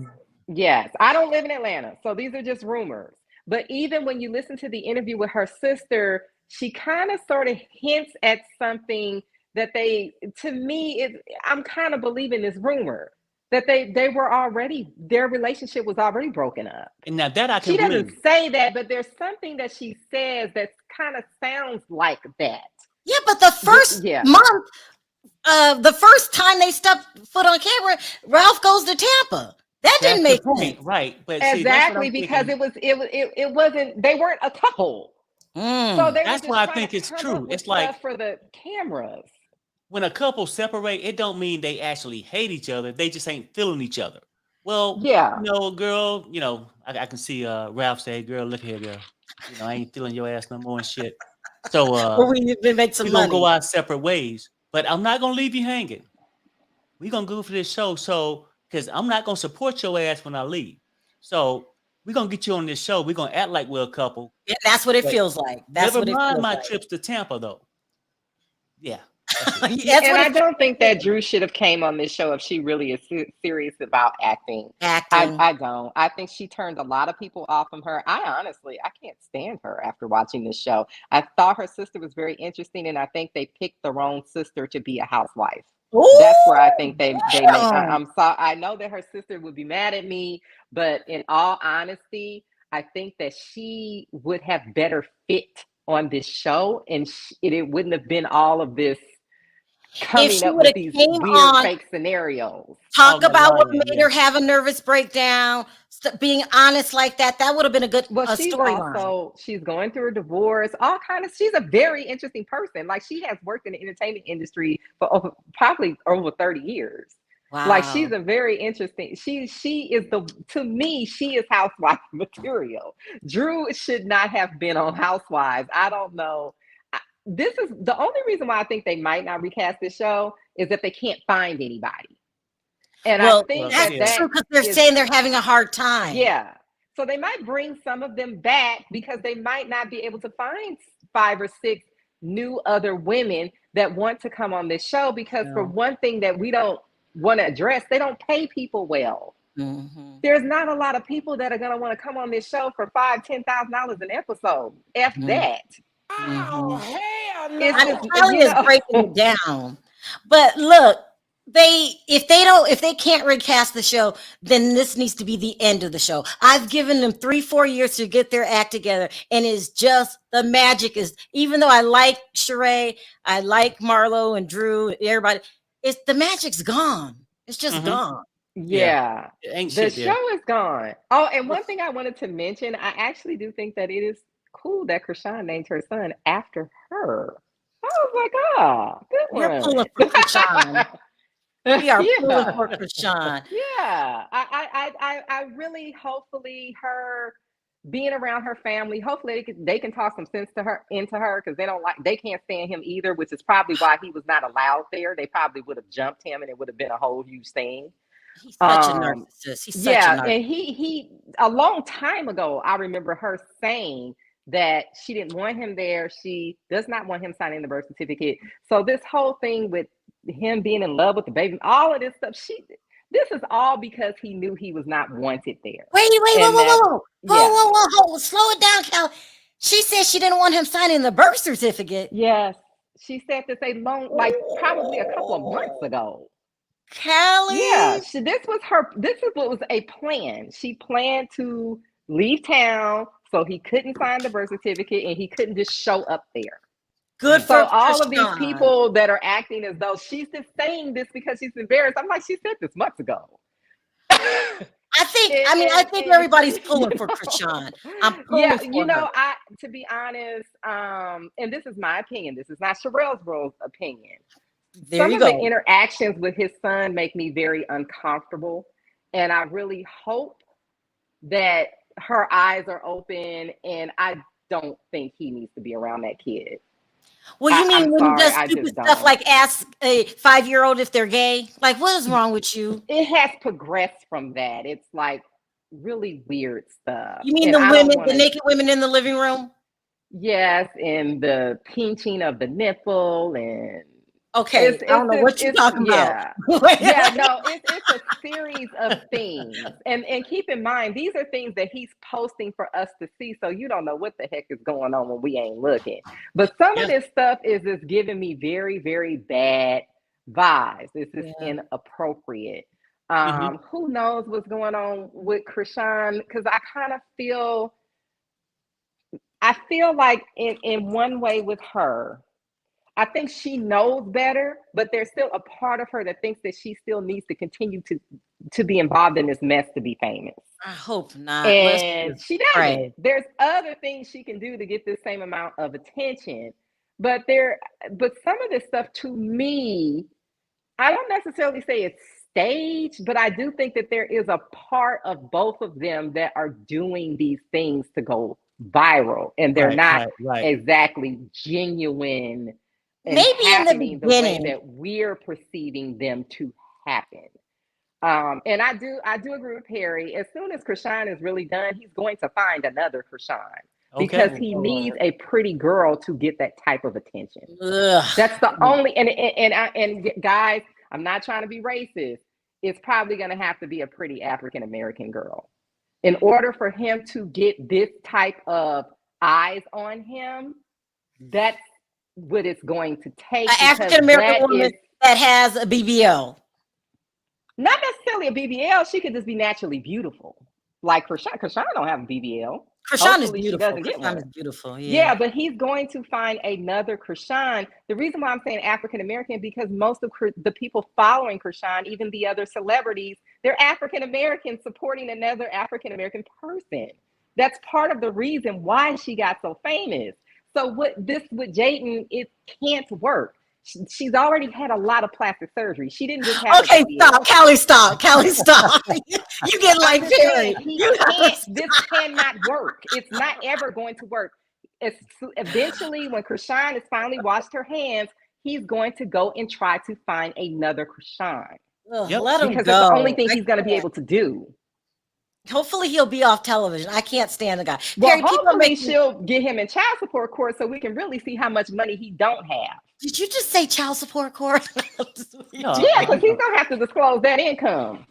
[SPEAKER 7] Yes. I don't live in Atlanta. So these are just rumors. But even when you listen to the interview with her sister, she kind of sort of hints at something that to me, I'm kind of believing this rumor that they were already, their relationship was already broken up.
[SPEAKER 2] And now that I can
[SPEAKER 7] She
[SPEAKER 2] believe.
[SPEAKER 7] doesn't say that, but there's something that she says that kind of sounds like that.
[SPEAKER 3] Yeah, but the first month, the first time they stepped foot on camera, Ralph goes to Tampa. That didn't make sense,
[SPEAKER 2] right? But
[SPEAKER 7] exactly, because it wasn't. They weren't a couple. So
[SPEAKER 2] that's why I think it's true. It's like
[SPEAKER 7] for the cameras.
[SPEAKER 2] When a couple separate, it don't mean they actually hate each other. They just ain't feeling each other. Well, girl, I can see Ralph say, "Girl, look here, girl. I ain't feeling your ass no more and shit." So
[SPEAKER 3] we make some
[SPEAKER 2] we're
[SPEAKER 3] money.
[SPEAKER 2] Gonna go our separate ways. But I'm not gonna leave you hanging. We're gonna go for this show, because I'm not gonna support your ass when I leave. So we're gonna get you on this show. We're gonna act like we're a couple.
[SPEAKER 3] Yeah, that's what it feels like. That's
[SPEAKER 2] never
[SPEAKER 3] what it
[SPEAKER 2] mind
[SPEAKER 3] feels
[SPEAKER 2] my
[SPEAKER 3] like.
[SPEAKER 2] trips to Tampa, though. Yeah.
[SPEAKER 7] I don't think that Drew should have came on this show if she really is serious about acting. I don't. I think she turned a lot of people off from her. I can't stand her after watching this show. I thought her sister was very interesting, and I think they picked the wrong sister to be a housewife. Ooh, that's where I think they make. I'm sorry. I know that her sister would be mad at me, but in all honesty, I think that she would have better fit on this show, and it wouldn't have been all of this coming up with these weird fake scenarios.
[SPEAKER 3] Talk about what made her have a nervous breakdown. Being honest like that would have been a good storyline.
[SPEAKER 7] She's going through a divorce, she's a very interesting person. Like, she has worked in the entertainment industry for probably over 30 years. Wow. Like, she's a very interesting, she is to me, she is housewife material. Drew should not have been on Housewives. I don't know. This is the only reason why I think they might not recast this show is that they can't find anybody. And I think that's
[SPEAKER 3] true, because they're saying they're having a hard time.
[SPEAKER 7] Yeah. So they might bring some of them back because they might not be able to find 5 or 6 new other women that want to come on this show, because for one thing that we don't want to address, they don't pay people well. Mm-hmm. There's not a lot of people that are going to want to come on this show for $5,000-$10,000 an episode. That.
[SPEAKER 3] Oh, hell no. Kelly is breaking it down. But look, if they can't recast the show, then this needs to be the end of the show. I've given them 3-4 years to get their act together, and it's just the magic is, even though I like Sharrell, I like Marlo and Drew, everybody, the magic's gone. It's just gone.
[SPEAKER 7] Yeah. The show is gone. Oh, and one thing I wanted to mention, I actually do think that it is cool that Chrisean named her son after her. was like, oh, good
[SPEAKER 3] We're
[SPEAKER 7] one.
[SPEAKER 3] pulling for Chrisean. We are pulling
[SPEAKER 7] Yeah.
[SPEAKER 3] for Chrisean.
[SPEAKER 7] Yeah, I really, hopefully, her being around her family, hopefully they can talk some sense into her because they can't stand him either, which is probably why he was not allowed there. They probably would have jumped him, and it would have been a whole huge thing.
[SPEAKER 3] He's such a narcissist. He's such a
[SPEAKER 7] Yeah,
[SPEAKER 3] narcissist.
[SPEAKER 7] and he a long time ago, I remember her saying that she didn't want him there. She does not want him signing the birth certificate. So this whole thing with him being in love with the baby, all of this stuff, this is all because he knew he was not wanted there.
[SPEAKER 3] Wait,
[SPEAKER 7] And
[SPEAKER 3] whoa, slow it down, Cal. She said she didn't want him signing the birth certificate.
[SPEAKER 7] Yes, she said this probably a couple of months ago.
[SPEAKER 3] Callie.
[SPEAKER 7] Yeah, this is what was a plan. She planned to leave town so he couldn't sign the birth certificate and he couldn't just show up there.
[SPEAKER 3] Good
[SPEAKER 7] So
[SPEAKER 3] for
[SPEAKER 7] all of these
[SPEAKER 3] Chrisean.
[SPEAKER 7] people that are acting as though she's just saying this because she's embarrassed. I'm like, she said this months ago.
[SPEAKER 3] I think everybody's pulling for Chrisean. I'm pulling for her.
[SPEAKER 7] To be honest, and this is my opinion. This is not Sharrell's opinion.
[SPEAKER 3] There you
[SPEAKER 7] Some of
[SPEAKER 3] go.
[SPEAKER 7] the interactions with his son make me very uncomfortable, and I really hope that her eyes are open. And I don't think he needs to be around that kid.
[SPEAKER 3] Well, you mean
[SPEAKER 7] I'm
[SPEAKER 3] when
[SPEAKER 7] sorry,
[SPEAKER 3] he does
[SPEAKER 7] I
[SPEAKER 3] stupid
[SPEAKER 7] just
[SPEAKER 3] stuff
[SPEAKER 7] don't.
[SPEAKER 3] like ask a 5-year-old if they're gay? Like, what is wrong with you?
[SPEAKER 7] It has progressed from that. It's like really weird stuff.
[SPEAKER 3] You mean
[SPEAKER 7] And
[SPEAKER 3] the naked women in the living room?
[SPEAKER 7] Yes, and the pinching of the nipple and
[SPEAKER 3] okay, I don't know what you're talking about.
[SPEAKER 7] Yeah, no, it's a series of things. And keep in mind, these are things that he's posting for us to see. So you don't know what the heck is going on when we ain't looking. But some of this stuff is just giving me very, very bad vibes. This is inappropriate. Who knows what's going on with Chrisean? Because I kind of feel like in one way with her, I think she knows better, but there's still a part of her that thinks that she still needs to continue to be involved in this mess to be famous.
[SPEAKER 3] I hope not.
[SPEAKER 7] And she doesn't. There's other things she can do to get this same amount of attention. But some of this stuff, to me, I don't necessarily say it's staged, but I do think that there is a part of both of them that are doing these things to go viral, and they're not exactly genuine.
[SPEAKER 3] Maybe in the beginning,
[SPEAKER 7] way that we're perceiving them to happen. And I do agree with Perry. As soon as Chrisean is really done, he's going to find another Chrisean because he needs a pretty girl to get that type of attention.
[SPEAKER 3] Ugh.
[SPEAKER 7] That's the only. And guys, I'm not trying to be racist. It's probably going to have to be a pretty African American girl in order for him to get this type of eyes on him. That's what it's going to take.
[SPEAKER 3] An African American woman that has a BBL.
[SPEAKER 7] Not necessarily a BBL. She could just be naturally beautiful. Like Chrisean. Chrisean don't have a BBL.
[SPEAKER 3] Chrisean is beautiful.
[SPEAKER 7] Doesn't get one.
[SPEAKER 3] Chrisean is beautiful.
[SPEAKER 7] Yeah, but he's going to find another Chrisean. The reason why I'm saying African American, because most of the people following Chrisean, even the other celebrities, they're African American supporting another African American person. That's part of the reason why she got so famous. So with Jaidyn, it can't work. She's already had a lot of plastic surgery. She didn't just have.
[SPEAKER 3] Okay, stop, Callie, stop. You get like Perry.
[SPEAKER 7] This cannot work. It's not ever going to work. Eventually, when Chrisean has finally washed her hands, he's going to go and try to find another Chrisean.
[SPEAKER 3] Let him
[SPEAKER 7] because
[SPEAKER 3] go.
[SPEAKER 7] it's the only thing he's going to be able to do.
[SPEAKER 3] Hopefully he'll be off television. I can't stand the guy.
[SPEAKER 7] Well,
[SPEAKER 3] Perry,
[SPEAKER 7] hopefully she'll get him in child support court so we can really see how much money he don't have.
[SPEAKER 3] Did you just say child support court?
[SPEAKER 7] Yeah, because he's gonna have to disclose that income.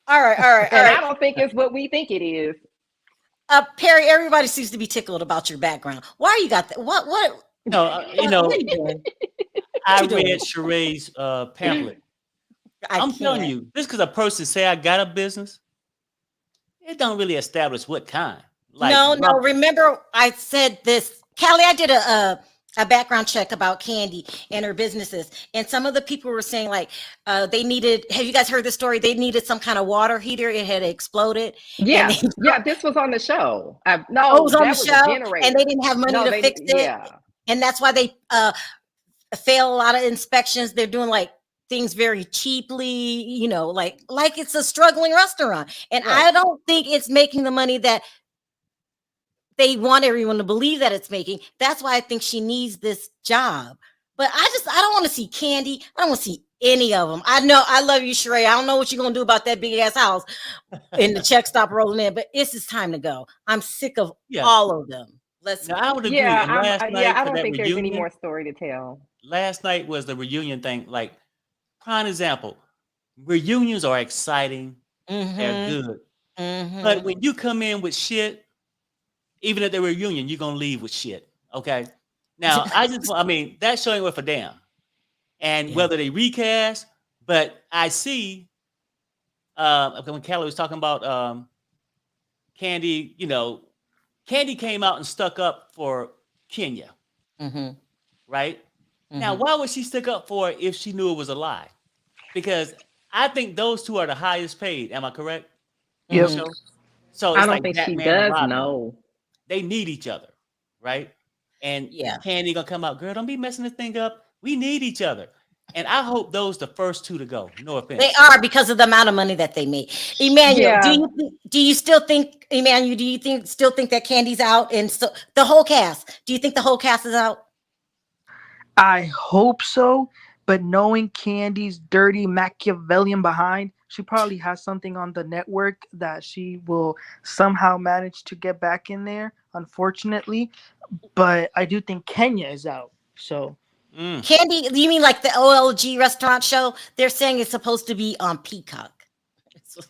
[SPEAKER 3] All right.
[SPEAKER 7] I don't think it's what we think it is.
[SPEAKER 3] Perry, everybody seems to be tickled about your background. Why you got that? What?
[SPEAKER 2] No, I read Sheray's pamphlet. I'm telling you, just because a person say I got a business, it don't really establish what kind.
[SPEAKER 3] No. Remember, I said this, Callie. I did a background check about Candy and her businesses, and some of the people were saying like they needed. Have you guys heard the story? They needed some kind of water heater. It had exploded.
[SPEAKER 7] Yeah, this was on the show.
[SPEAKER 3] It was on the show, and they didn't have money to fix it.
[SPEAKER 7] Yeah,
[SPEAKER 3] and that's why they fail a lot of inspections. They're doing like things very cheaply, you know, like it's a struggling restaurant. And
[SPEAKER 2] Right.
[SPEAKER 3] I don't think it's making the money that they want everyone to believe that it's making. That's why I think she needs this job. But I don't want to see Kandi. I don't want to see any of them. I know I love you, Sharrell. I don't know what you're gonna do about that big ass house and the check stop rolling in, but it's time to go. I'm sick of all of them. Let's.
[SPEAKER 2] Now, I would agree.
[SPEAKER 7] Yeah,
[SPEAKER 2] And last
[SPEAKER 7] I
[SPEAKER 2] night for
[SPEAKER 7] don't
[SPEAKER 2] that
[SPEAKER 7] think there's any
[SPEAKER 2] reunion,
[SPEAKER 7] more story to tell.
[SPEAKER 2] last night was the reunion thing. Like, prime example, reunions are exciting. They're good. But when you come in with shit, even at the reunion, you're gonna leave with shit. Okay. Now, I mean, that show ain't worth a damn. And whether they recast, but I see when Kelly was talking about Kandi, you know, Kandi came out and stuck up for Kenya, right? Now, why would she stick up for it if she knew it was a lie? Because I think those two are the highest paid. Am I correct?
[SPEAKER 6] Yep.
[SPEAKER 2] So
[SPEAKER 7] I
[SPEAKER 2] it's
[SPEAKER 7] don't
[SPEAKER 2] like
[SPEAKER 7] think she
[SPEAKER 2] Batman and
[SPEAKER 7] does
[SPEAKER 2] Robin.
[SPEAKER 7] know.
[SPEAKER 2] They need each other, right? And Kandi gonna come out, girl, don't be messing this thing up. We need each other. And I hope those the first two to go. No offense.
[SPEAKER 3] They are, because of the amount of money that they make. Emmanuel, do you still think, Emmanuel, still think that Candy's out? And so the whole cast, do you think the whole cast is out?
[SPEAKER 6] I hope so, but knowing Candy's dirty Machiavellian behind, she probably has something on the network that she will somehow manage to get back in there, unfortunately. But I do think Kenya is out. So
[SPEAKER 3] Candy, you mean like the OLG restaurant show? They're saying it's supposed to be on Peacock.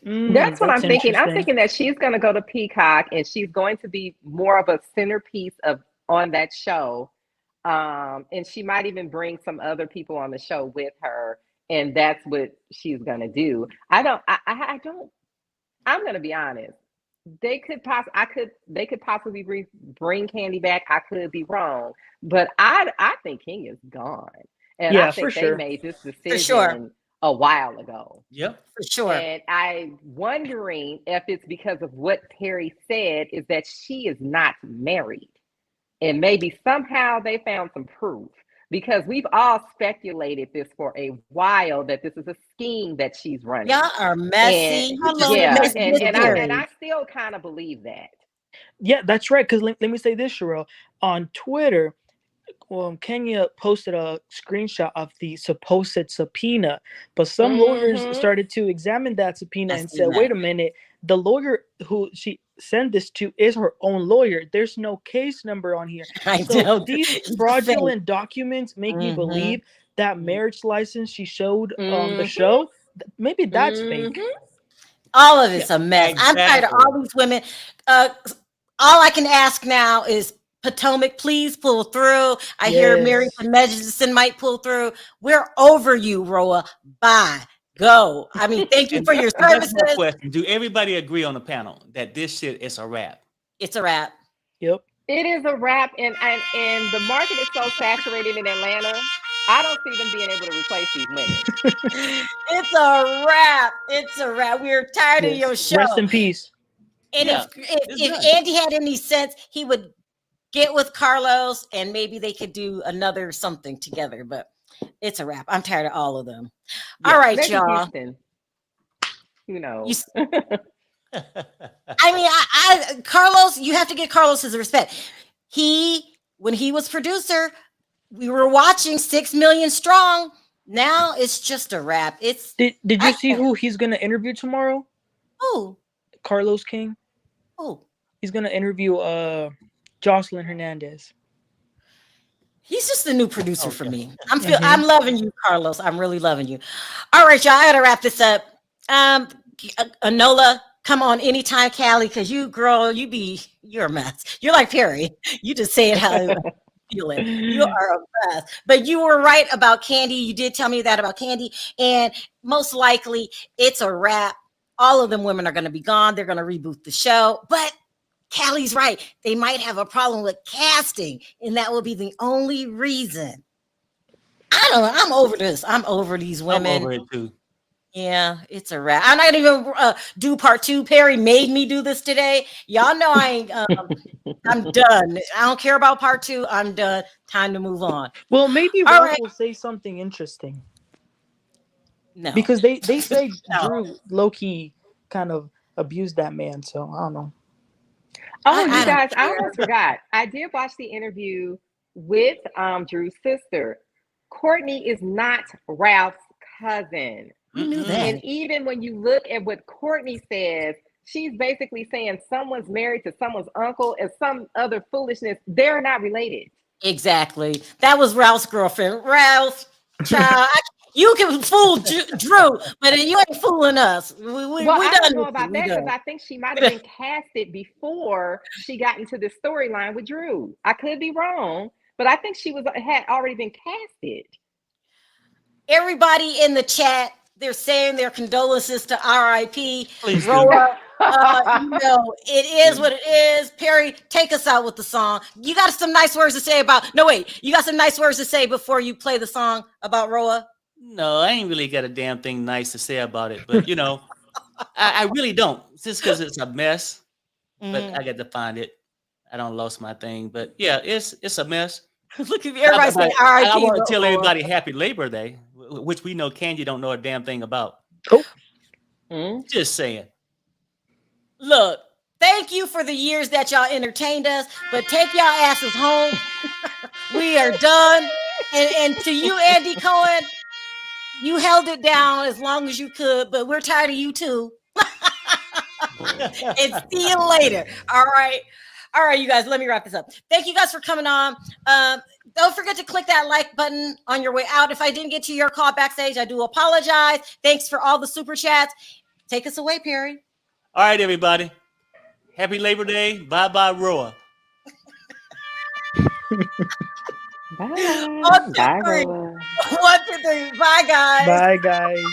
[SPEAKER 7] That's what I'm thinking. I'm thinking that she's going to go to Peacock and she's going to be more of a centerpiece on that show. And she might even bring some other people on the show with her, and that's what she's going to do. I'm going to be honest. They could possibly bring Kandi back. I could be wrong, but I think King is gone, and I think they made this decision a while ago.
[SPEAKER 2] Yep,
[SPEAKER 3] for sure.
[SPEAKER 7] And I'm wondering if it's because of what Perry said, is that she is not married, and maybe somehow they found some proof. Because we've all speculated this for a while, that this is a scheme that she's running.
[SPEAKER 3] Y'all are messy.
[SPEAKER 7] And I still kind of believe that.
[SPEAKER 6] Yeah, that's right. Because let me say this, Sharrell. On Twitter, Kenya posted a screenshot of the supposed subpoena, but some lawyers started to examine that subpoena and said, wait a minute, the lawyer who she sent this to is her own lawyer. There's no case number on here. So these fraudulent documents make me believe that marriage license she showed on the show, maybe that's fake.
[SPEAKER 3] All of it's a mess. Exactly. I'm tired of all these women. All I can ask now is Potomac, please pull through. I hear Mary Medicine might pull through. We're over you, RHOA. Bye. Go. I mean, thank you for your services.
[SPEAKER 2] Question. Do everybody agree on the panel that this shit is a wrap?
[SPEAKER 3] It's a wrap.
[SPEAKER 6] Yep.
[SPEAKER 7] It is a wrap, and the market is so saturated in Atlanta. I don't see them being able to replace these women.
[SPEAKER 3] It's a wrap. It's a wrap. We're tired of your show.
[SPEAKER 6] Rest in peace.
[SPEAKER 3] And if Andy had any sense, he would get with Carlos and maybe they could do another something together. But it's a wrap. I'm tired of all of them. Yeah, all right, y'all.
[SPEAKER 7] Houston. Who knows?
[SPEAKER 3] I mean, Carlos, you have to give Carlos his respect. When he was producer, we were watching 6 Million Strong. Now it's just a wrap.
[SPEAKER 6] Did you see who he's gonna interview tomorrow?
[SPEAKER 3] Who?
[SPEAKER 6] Carlos King.
[SPEAKER 3] Who?
[SPEAKER 6] He's gonna interview Jocelyn Hernandez.
[SPEAKER 3] He's just the new producer for me. I'm loving you, Carlos. I'm really loving you. All right, y'all. I gotta wrap this up. Anola, come on anytime, Callie, because you're a mess. You're like Perry. You just say it how you feel it. You are a mess. But you were right about Kandi. You did tell me that about Kandi, and most likely it's a wrap. All of them women are going to be gone. They're going to reboot the show, but Callie's right. They might have a problem with casting, and that will be the only reason. I don't know. I'm over this. I'm over these women.
[SPEAKER 2] I'm over it too.
[SPEAKER 3] Yeah, it's a wrap. I'm not gonna even do part 2. Perry made me do this today. Y'all know I ain't. I'm done. I don't care about part 2. I'm done. Time to move on.
[SPEAKER 6] Well, maybe
[SPEAKER 3] All
[SPEAKER 6] Ralph
[SPEAKER 3] right.
[SPEAKER 6] will say something interesting
[SPEAKER 3] No.
[SPEAKER 6] because they say
[SPEAKER 3] No.
[SPEAKER 6] Drew low key kind of abused that man. So I don't know.
[SPEAKER 7] Oh,
[SPEAKER 3] I
[SPEAKER 7] you
[SPEAKER 3] don't
[SPEAKER 7] guys, I
[SPEAKER 3] care.
[SPEAKER 7] almost forgot. I did watch the interview with Drew's sister. Courtney is not Ralph's cousin.
[SPEAKER 3] Who knew
[SPEAKER 2] Mm-mm.
[SPEAKER 3] that?
[SPEAKER 7] And even when you look at what Courtney says, she's basically saying someone's married to someone's uncle and some other foolishness. They're not related.
[SPEAKER 3] Exactly. That was Ralph's girlfriend. Ralph, child, you can fool Drew, but you ain't fooling us. We
[SPEAKER 7] Well, I
[SPEAKER 3] done
[SPEAKER 7] don't know
[SPEAKER 3] with you.
[SPEAKER 7] about
[SPEAKER 3] We
[SPEAKER 7] that because
[SPEAKER 3] done.
[SPEAKER 7] I think she might have been casted before she got into the storyline with Drew. I could be wrong, but I think she had already been casted.
[SPEAKER 3] Everybody in the chat, they're saying their condolences to RIP
[SPEAKER 2] Please do.
[SPEAKER 3] Roa. It is what it is. Perry, take us out with the song. You got some nice words to say about. No, wait. You got some nice words to say before you play the song about Roa.
[SPEAKER 2] No, I ain't really got a damn thing nice to say about it, but I really don't. It's just because it's a mess. But I got to find it. I don't lost my thing, but yeah, it's a mess.
[SPEAKER 3] Look at everybody saying RIP.
[SPEAKER 2] I want to tell
[SPEAKER 3] Roa.
[SPEAKER 2] everybody Happy Labor Day, which we know Candy don't know a damn thing about. Just saying.
[SPEAKER 3] Look, thank you for the years that y'all entertained us, but take y'all asses home. We are done. And to you, Andy Cohen, you held it down as long as you could, but we're tired of you too. And see you later. All right. All right, you guys, let me wrap this up. Thank you guys for coming on. Don't forget to click that like button on your way out. If I didn't get to your call backstage, I do apologize. Thanks for all the super chats. Take us away, Perry.
[SPEAKER 2] All right, everybody. Happy Labor Day. Bye-bye, Roa.
[SPEAKER 7] Bye.
[SPEAKER 3] 1, 2,
[SPEAKER 7] Bye,
[SPEAKER 3] 3.
[SPEAKER 7] Roa.
[SPEAKER 3] 1, 2, 3. Bye, guys.
[SPEAKER 6] Bye, guys.